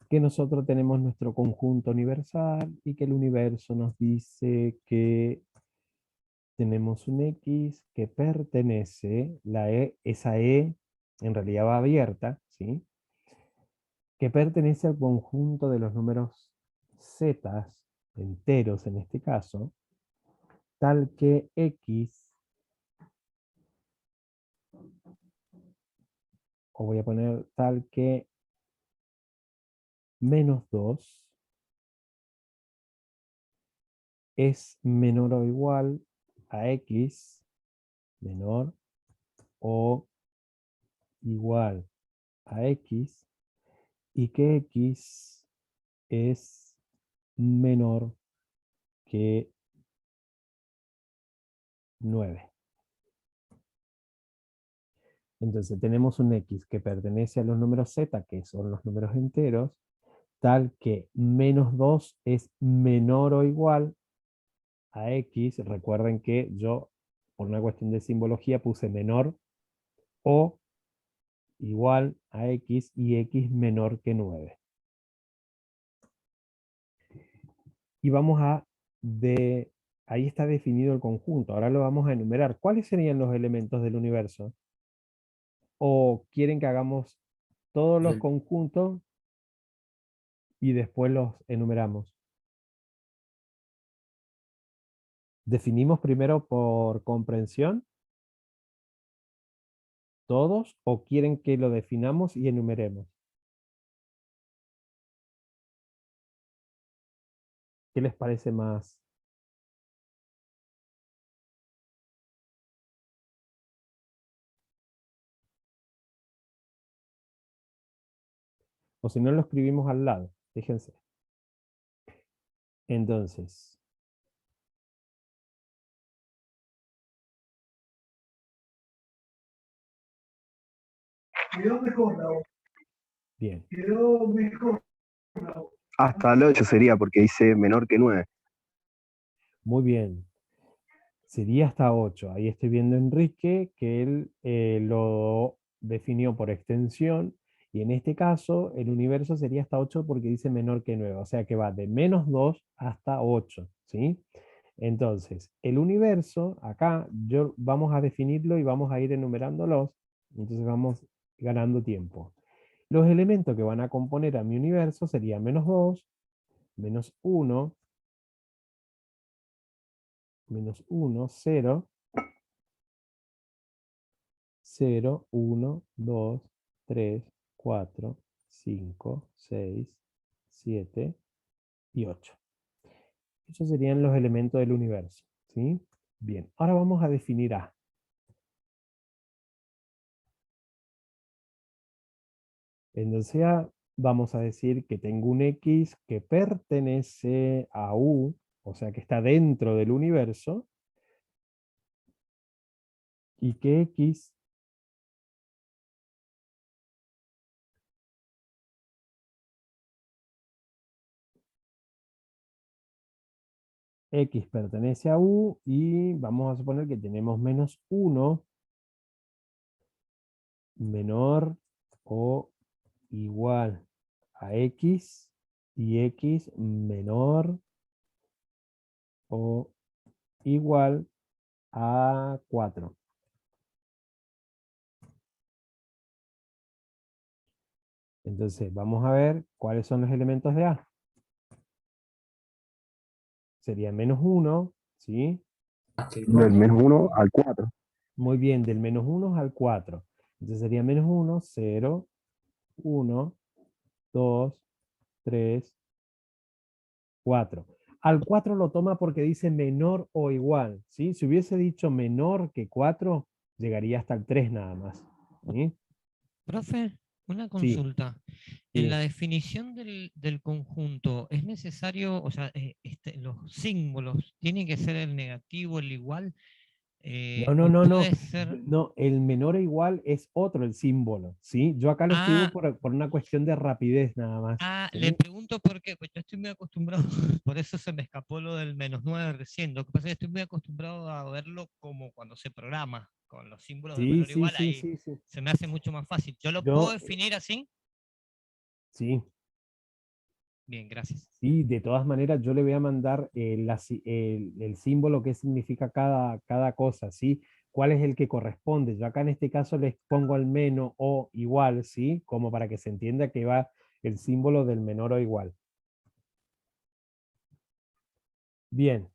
que nosotros tenemos nuestro conjunto universal y que el universo nos dice que tenemos un X que pertenece, esa E en realidad va abierta, ¿sí? que pertenece al conjunto de los números z, enteros en este caso, tal que x, o voy a poner tal que menos 2, es menor o igual a x menor o igual a x, y que x es menor que 9. Entonces tenemos un x que pertenece a los números z, que son los números enteros, tal que menos 2 es menor o igual a x. Recuerden que yo, por una cuestión de simbología, puse menor o igual a x y x menor que 9. Y vamos a ahí está definido el conjunto. Ahora lo vamos a enumerar. ¿Cuáles serían los elementos del universo? ¿O quieren que hagamos todos los conjuntos y después los enumeramos? ¿Definimos primero por comprensión todos o quieren que lo definamos y enumeremos? ¿Qué les parece más? O si no, lo escribimos al lado. Fíjense. Entonces, Quedó mejor la voz. bien. Quedó mejor la voz. Hasta el 8 sería, porque dice menor que 9. Muy bien. Sería hasta 8. Ahí estoy viendo a Enrique que él lo definió por extensión, y en este caso el universo sería hasta 8 porque dice menor que 9, o sea que va de menos 2 hasta 8, ¿sí? Entonces, el universo, acá vamos a definirlo y vamos a ir enumerándolos, entonces vamos ganando tiempo. Los elementos que van a componer a mi universo serían menos 2, menos 1, menos 1, 0, 0, 1, 2, 3, 4, 5, 6, 7 y 8. Esos serían los elementos del universo, ¿sí? Bien, ahora vamos a definir A. Entonces A, vamos a decir que tengo un X que pertenece a U, o sea que está dentro del universo, y que X X pertenece a U, y vamos a suponer que tenemos menos 1 menor o igual a X, y X menor o igual a 4. Entonces, vamos a ver cuáles son los elementos de A. Sería menos 1, ¿sí? Del menos 1 al 4. Muy bien, del menos 1 al 4. Entonces sería menos 1, 0, 1, 2, 3, 4. Al 4 lo toma porque dice menor o igual, ¿sí? Si hubiese dicho menor que 4, llegaría hasta el 3 nada más, ¿sí? Profe, una Sí. consulta. En Sí. la definición del conjunto, ¿es necesario, o sea, los símbolos, tienen que ser el negativo, el igual? No. Puede ser... No, el menor o igual es otro el símbolo, ¿sí? Yo acá lo escribo por una cuestión de rapidez nada más. ¿sí? Le pregunto por qué, pues yo estoy muy acostumbrado, por eso se me escapó lo del menos 9 recién. Lo que pasa es que estoy muy acostumbrado a verlo como cuando se programa, con los símbolos de menor o igual, ahí Sí. se me hace mucho más fácil. ¿Yo lo puedo Yo, definir así? sí. Bien, gracias. Sí, de todas maneras yo le voy a mandar el símbolo que significa cada cosa, ¿sí? ¿Cuál es el que corresponde? Yo acá en este caso les pongo el menos o igual, ¿sí? Como para que se entienda que va el símbolo del menor o igual. Bien.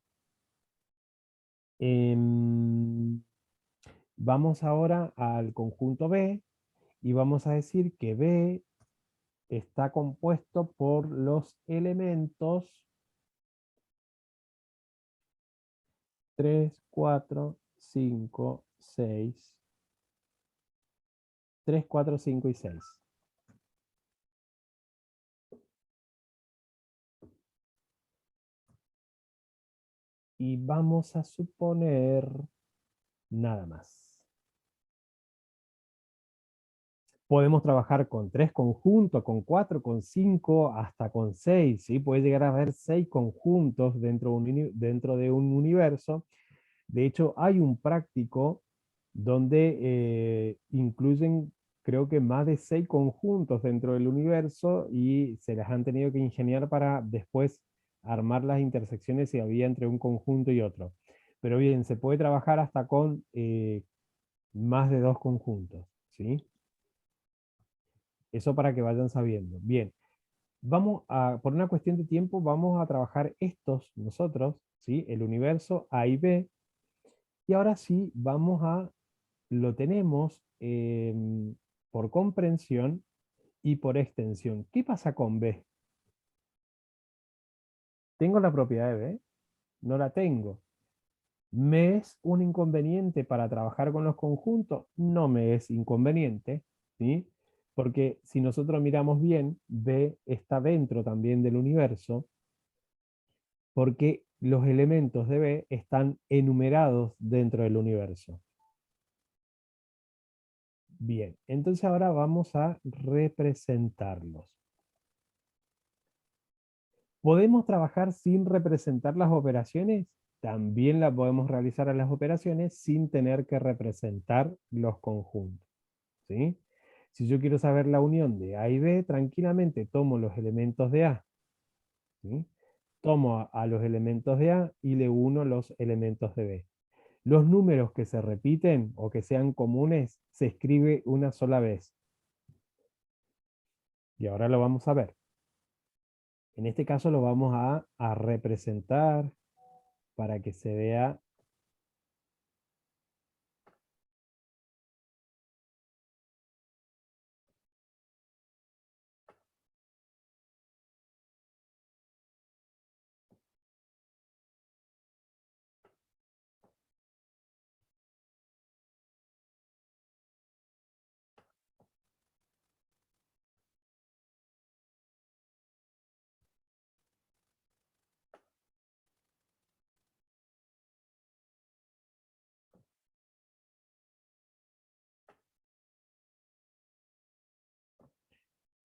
Vamos ahora al conjunto B y vamos a decir que B está compuesto por los elementos 3, 4, 5, 6, 3, 4, 5 y 6. Y vamos a suponer nada más. Podemos trabajar con 3 conjuntos, con 4, con 5, hasta con 6, ¿sí? Puede llegar a haber 6 conjuntos dentro de un universo. De hecho, hay un práctico donde incluyen, creo que más de 6 conjuntos dentro del universo y se las han tenido que ingeniar para después armar las intersecciones si había entre un conjunto y otro. Pero bien, se puede trabajar hasta con más de 2 conjuntos, ¿sí? Eso para que vayan sabiendo. Bien, por una cuestión de tiempo, vamos a trabajar estos nosotros, ¿sí? El universo A y B. Y ahora sí, lo tenemos por comprensión y por extensión. ¿Qué pasa con B? ¿Tengo la propiedad de B? No la tengo. ¿Me es un inconveniente para trabajar con los conjuntos? No me es inconveniente, ¿sí? Porque si nosotros miramos bien, B está dentro también del universo, porque los elementos de B están enumerados dentro del universo. Bien, entonces ahora vamos a representarlos. ¿Podemos trabajar sin representar las operaciones? También las podemos realizar a las operaciones sin tener que representar los conjuntos, ¿sí? Si yo quiero saber la unión de A y B, tranquilamente tomo los elementos de A, ¿sí? Tomo a los elementos de A y le uno los elementos de B. Los números que se repiten o que sean comunes se escribe una sola vez. Y ahora lo vamos a ver. En este caso lo vamos a representar para que se vea.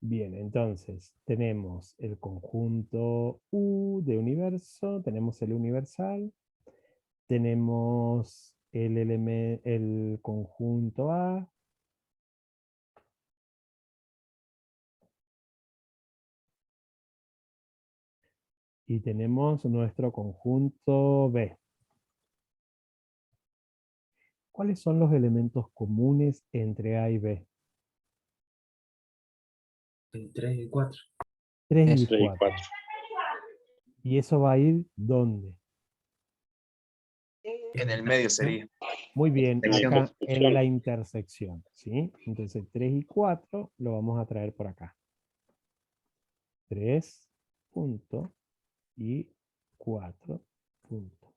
Bien, entonces tenemos el conjunto U de universo, tenemos el universal, tenemos el conjunto A, y tenemos nuestro conjunto B. ¿Cuáles son los elementos comunes entre A y B? El 3 y 4. 3 y 4. ¿Y eso va a ir dónde? En el medio sería. Muy bien, Intersección. acá en la intersección, ¿sí? Entonces 3 y 4 lo vamos a traer por acá. 3 punto y 4 punto.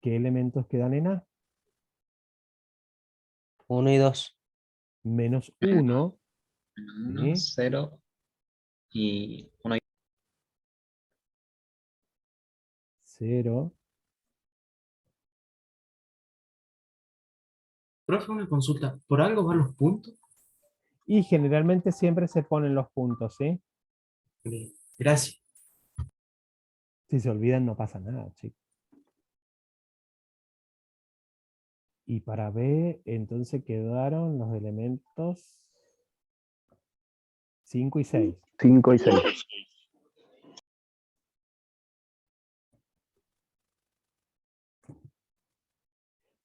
¿Qué elementos quedan en A? 1 y 2. Menos 1. 0 y 1 y 0. Profe, una consulta. ¿Por algo van los puntos? Y generalmente siempre se ponen los puntos, ¿sí? Bien, gracias. Si se olvidan no pasa nada, chicos. Y para B, entonces quedaron los elementos 5 y 6. 5 y 6.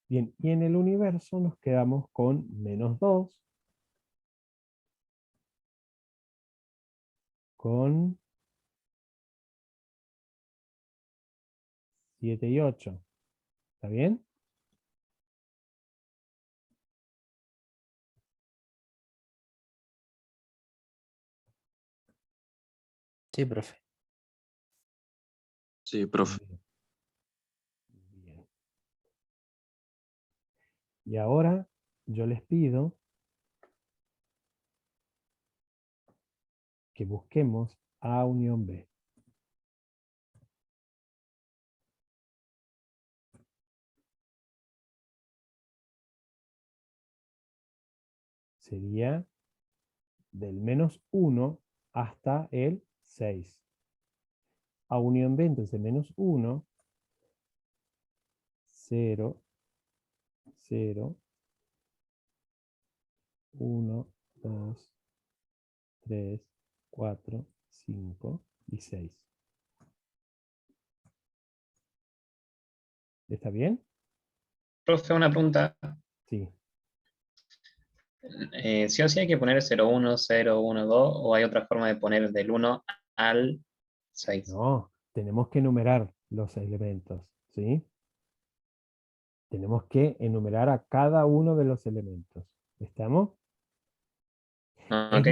Bien, y en el universo nos quedamos con menos 2, con 7 y 8. ¿Está bien? Sí, profe. Sí, profe. Bien. Y ahora yo les pido que busquemos A unión B. Sería del -1 hasta el 6. A unión B, entonces -1, 0, 0, 1, 2, 3, 4, 5 y 6. ¿Está bien? Profe, una pregunta. Sí. ¿Sí o sí hay que poner 01, 0, 1, 2 o hay otra forma de poner del 1 al 6? No, tenemos que enumerar los elementos, ¿sí? Tenemos que enumerar a cada uno de los elementos. ¿Estamos? Ok.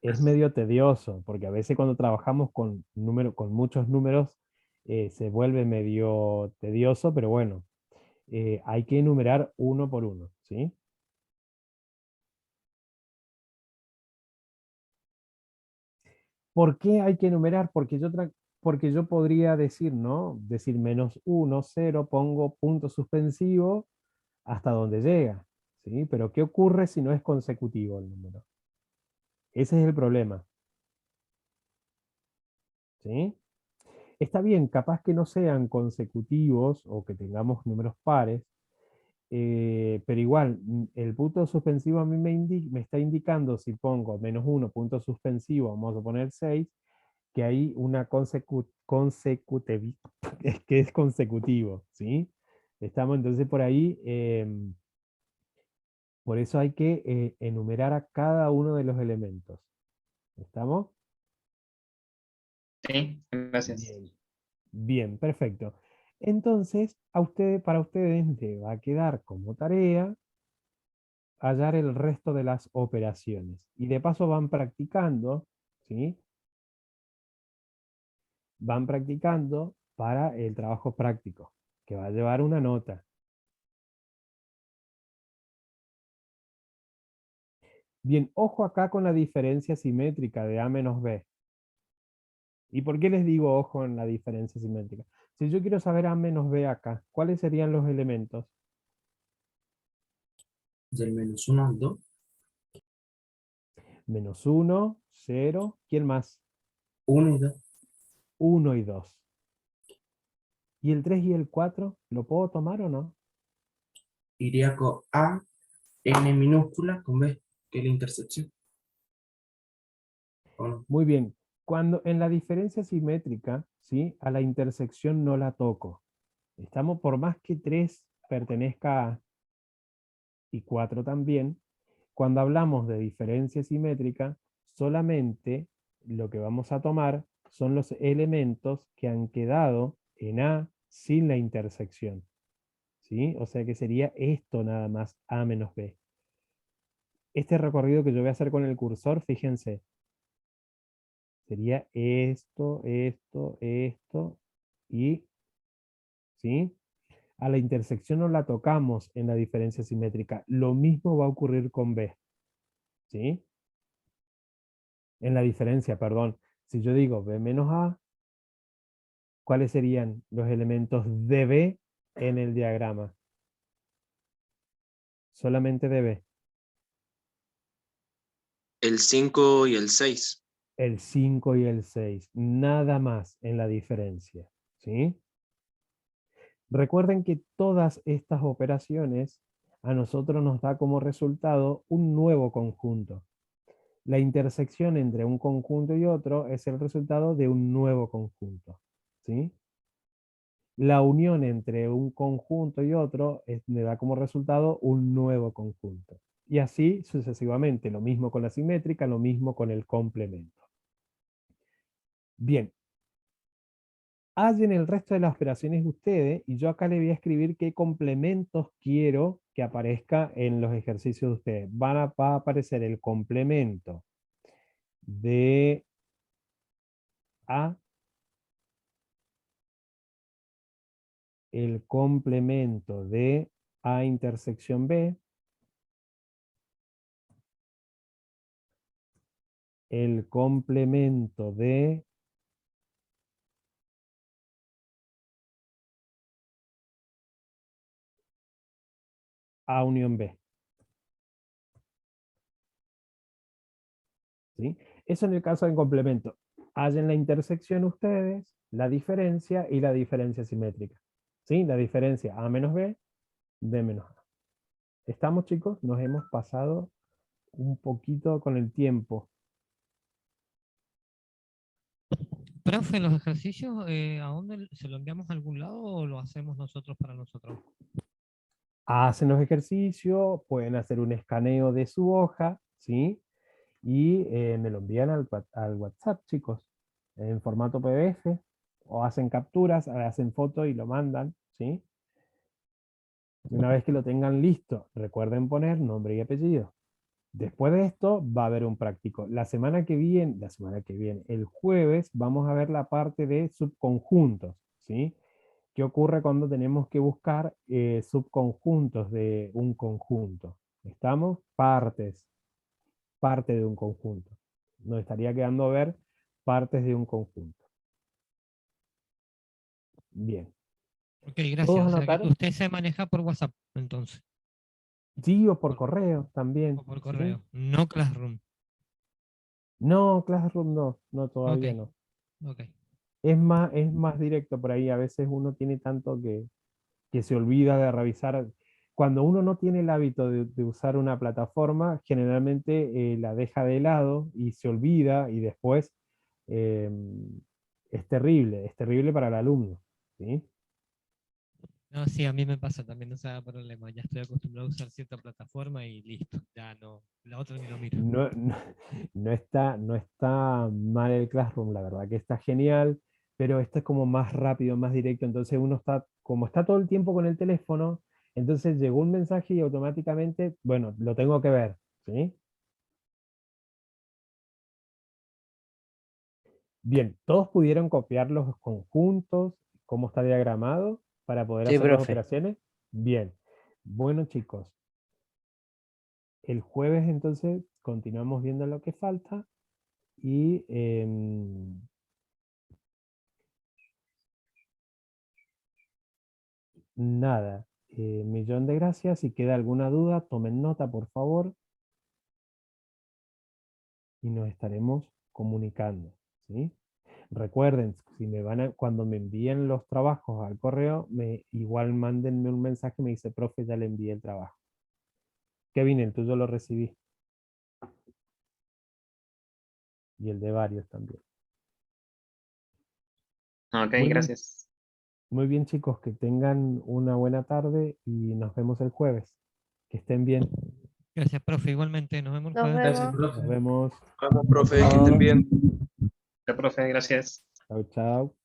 Es medio tedioso, porque a veces cuando trabajamos con muchos números se vuelve medio tedioso, pero bueno, hay que enumerar uno por uno, ¿sí? ¿Por qué hay que enumerar? Porque yo podría decir, ¿no? Decir -1, 0, pongo punto suspensivo hasta donde llega, ¿sí? Pero ¿qué ocurre si no es consecutivo el número? Ese es el problema, ¿sí? Está bien, capaz que no sean consecutivos o que tengamos números pares, pero igual, el punto suspensivo a mí me está indicando, si pongo -1, punto suspensivo, vamos a poner 6, que hay una que es consecutivo, ¿sí? Estamos entonces por ahí, por eso hay que enumerar a cada uno de los elementos. ¿Estamos? Sí, gracias. Bien, bien, perfecto. Entonces, para ustedes les va a quedar como tarea hallar el resto de las operaciones. Y de paso van practicando, ¿sí? Van practicando para el trabajo práctico, que va a llevar una nota. Bien, ojo acá con la diferencia simétrica de A menos B. ¿Y por qué les digo ojo en la diferencia simétrica? Si yo quiero saber A menos B acá, ¿cuáles serían los elementos? Del -1 al 2. -1, 0, ¿quién más? 1 y 2. 1 y 2. ¿Y el 3 y el 4? ¿Lo puedo tomar o no? Iría con A, N minúscula con B, que es la intersección. ¿O no? Muy bien. Cuando en la diferencia simétrica, ¿sí? A la intersección no la toco. Estamos, por más que 3 pertenezca a y 4 también, cuando hablamos de diferencia simétrica, solamente lo que vamos a tomar son los elementos que han quedado en A sin la intersección, ¿sí? O sea que sería esto nada más, A menos B. Este recorrido que yo voy a hacer con el cursor, fíjense, sería esto, esto, esto, y, ¿sí? A la intersección no la tocamos en la diferencia simétrica. Lo mismo va a ocurrir con B, ¿sí? En la diferencia, perdón. Si yo digo B menos A, ¿cuáles serían los elementos de B en el diagrama? Solamente de B. El 5 y el 6. El 5 y el 6. Nada más en la diferencia, ¿sí? Recuerden que todas estas operaciones a nosotros nos da como resultado un nuevo conjunto. La intersección entre un conjunto y otro es el resultado de un nuevo conjunto, ¿sí? La unión entre un conjunto y otro me da como resultado un nuevo conjunto. Y así sucesivamente, lo mismo con la simétrica, lo mismo con el complemento. Bien. Hallen el resto de las operaciones de ustedes y yo acá le voy a escribir qué complementos quiero que aparezca en los ejercicios de ustedes. Va a aparecer el complemento de A, el complemento de A intersección B, el complemento de A unión B. ¿Sí? Eso en el caso del complemento. Hallen la intersección ustedes, la diferencia y la diferencia simétrica. ¿Sí? La diferencia A menos B, B menos A. ¿Estamos, chicos? Nos hemos pasado un poquito con el tiempo. Profe, los ejercicios, ¿a dónde se lo enviamos a algún lado o lo hacemos nosotros para nosotros? Hacen los ejercicios, pueden hacer un escaneo de su hoja, ¿sí? Y me lo envían al WhatsApp, chicos, en formato PDF, o hacen capturas, hacen fotos y lo mandan, ¿sí? Una vez que lo tengan listo, recuerden poner nombre y apellido. Después de esto va a haber un práctico. La semana que viene, el jueves, vamos a ver la parte de subconjuntos, ¿sí? ¿Qué ocurre cuando tenemos que buscar subconjuntos de un conjunto? ¿Estamos? Parte de un conjunto. Nos estaría quedando ver partes de un conjunto. Bien. Ok, gracias. ¿Todos O sea, que anotaron? usted se maneja por WhatsApp, entonces. Sí, o por correo también. O por ¿sí? correo. No Classroom. No, Classroom no, todavía Ok. no. Ok. Es más directo por ahí. A veces uno tiene tanto que se olvida de revisar. Cuando uno no tiene el hábito de usar una plataforma, generalmente la deja de lado y se olvida y después es terrible para el alumno. ¿Sí? No, sí, a mí me pasa también, no se da problema. Ya estoy acostumbrado a usar cierta plataforma y listo. Ya no, la otra ni lo miro. No está mal el Classroom, la verdad que está genial, pero esto es como más rápido, más directo, entonces uno está, como está todo el tiempo con el teléfono, entonces llegó un mensaje y automáticamente, bueno, lo tengo que ver, ¿sí? Bien, ¿todos pudieron copiar los conjuntos, cómo está diagramado, para poder Sí, hacer las profe. operaciones? Bien, bueno chicos, el jueves entonces continuamos viendo lo que falta y nada, millón de gracias. Si queda alguna duda, tomen nota, por favor. Y nos estaremos comunicando, ¿sí? Recuerden, si cuando me envíen los trabajos al correo, igual mándenme un mensaje, me dice, profe, ya le envié el trabajo. Kevin, el tuyo lo recibí. Y el de varios también. Ok, Muy bien. gracias. Muy bien, chicos, que tengan una buena tarde y nos vemos el jueves. Que estén bien. Gracias, profe. Igualmente, nos vemos el Nos jueves. Gracias, vemos. profe. Nos vemos. Vamos, profe, que estén bien. Chao, profe, gracias. Chao, chao.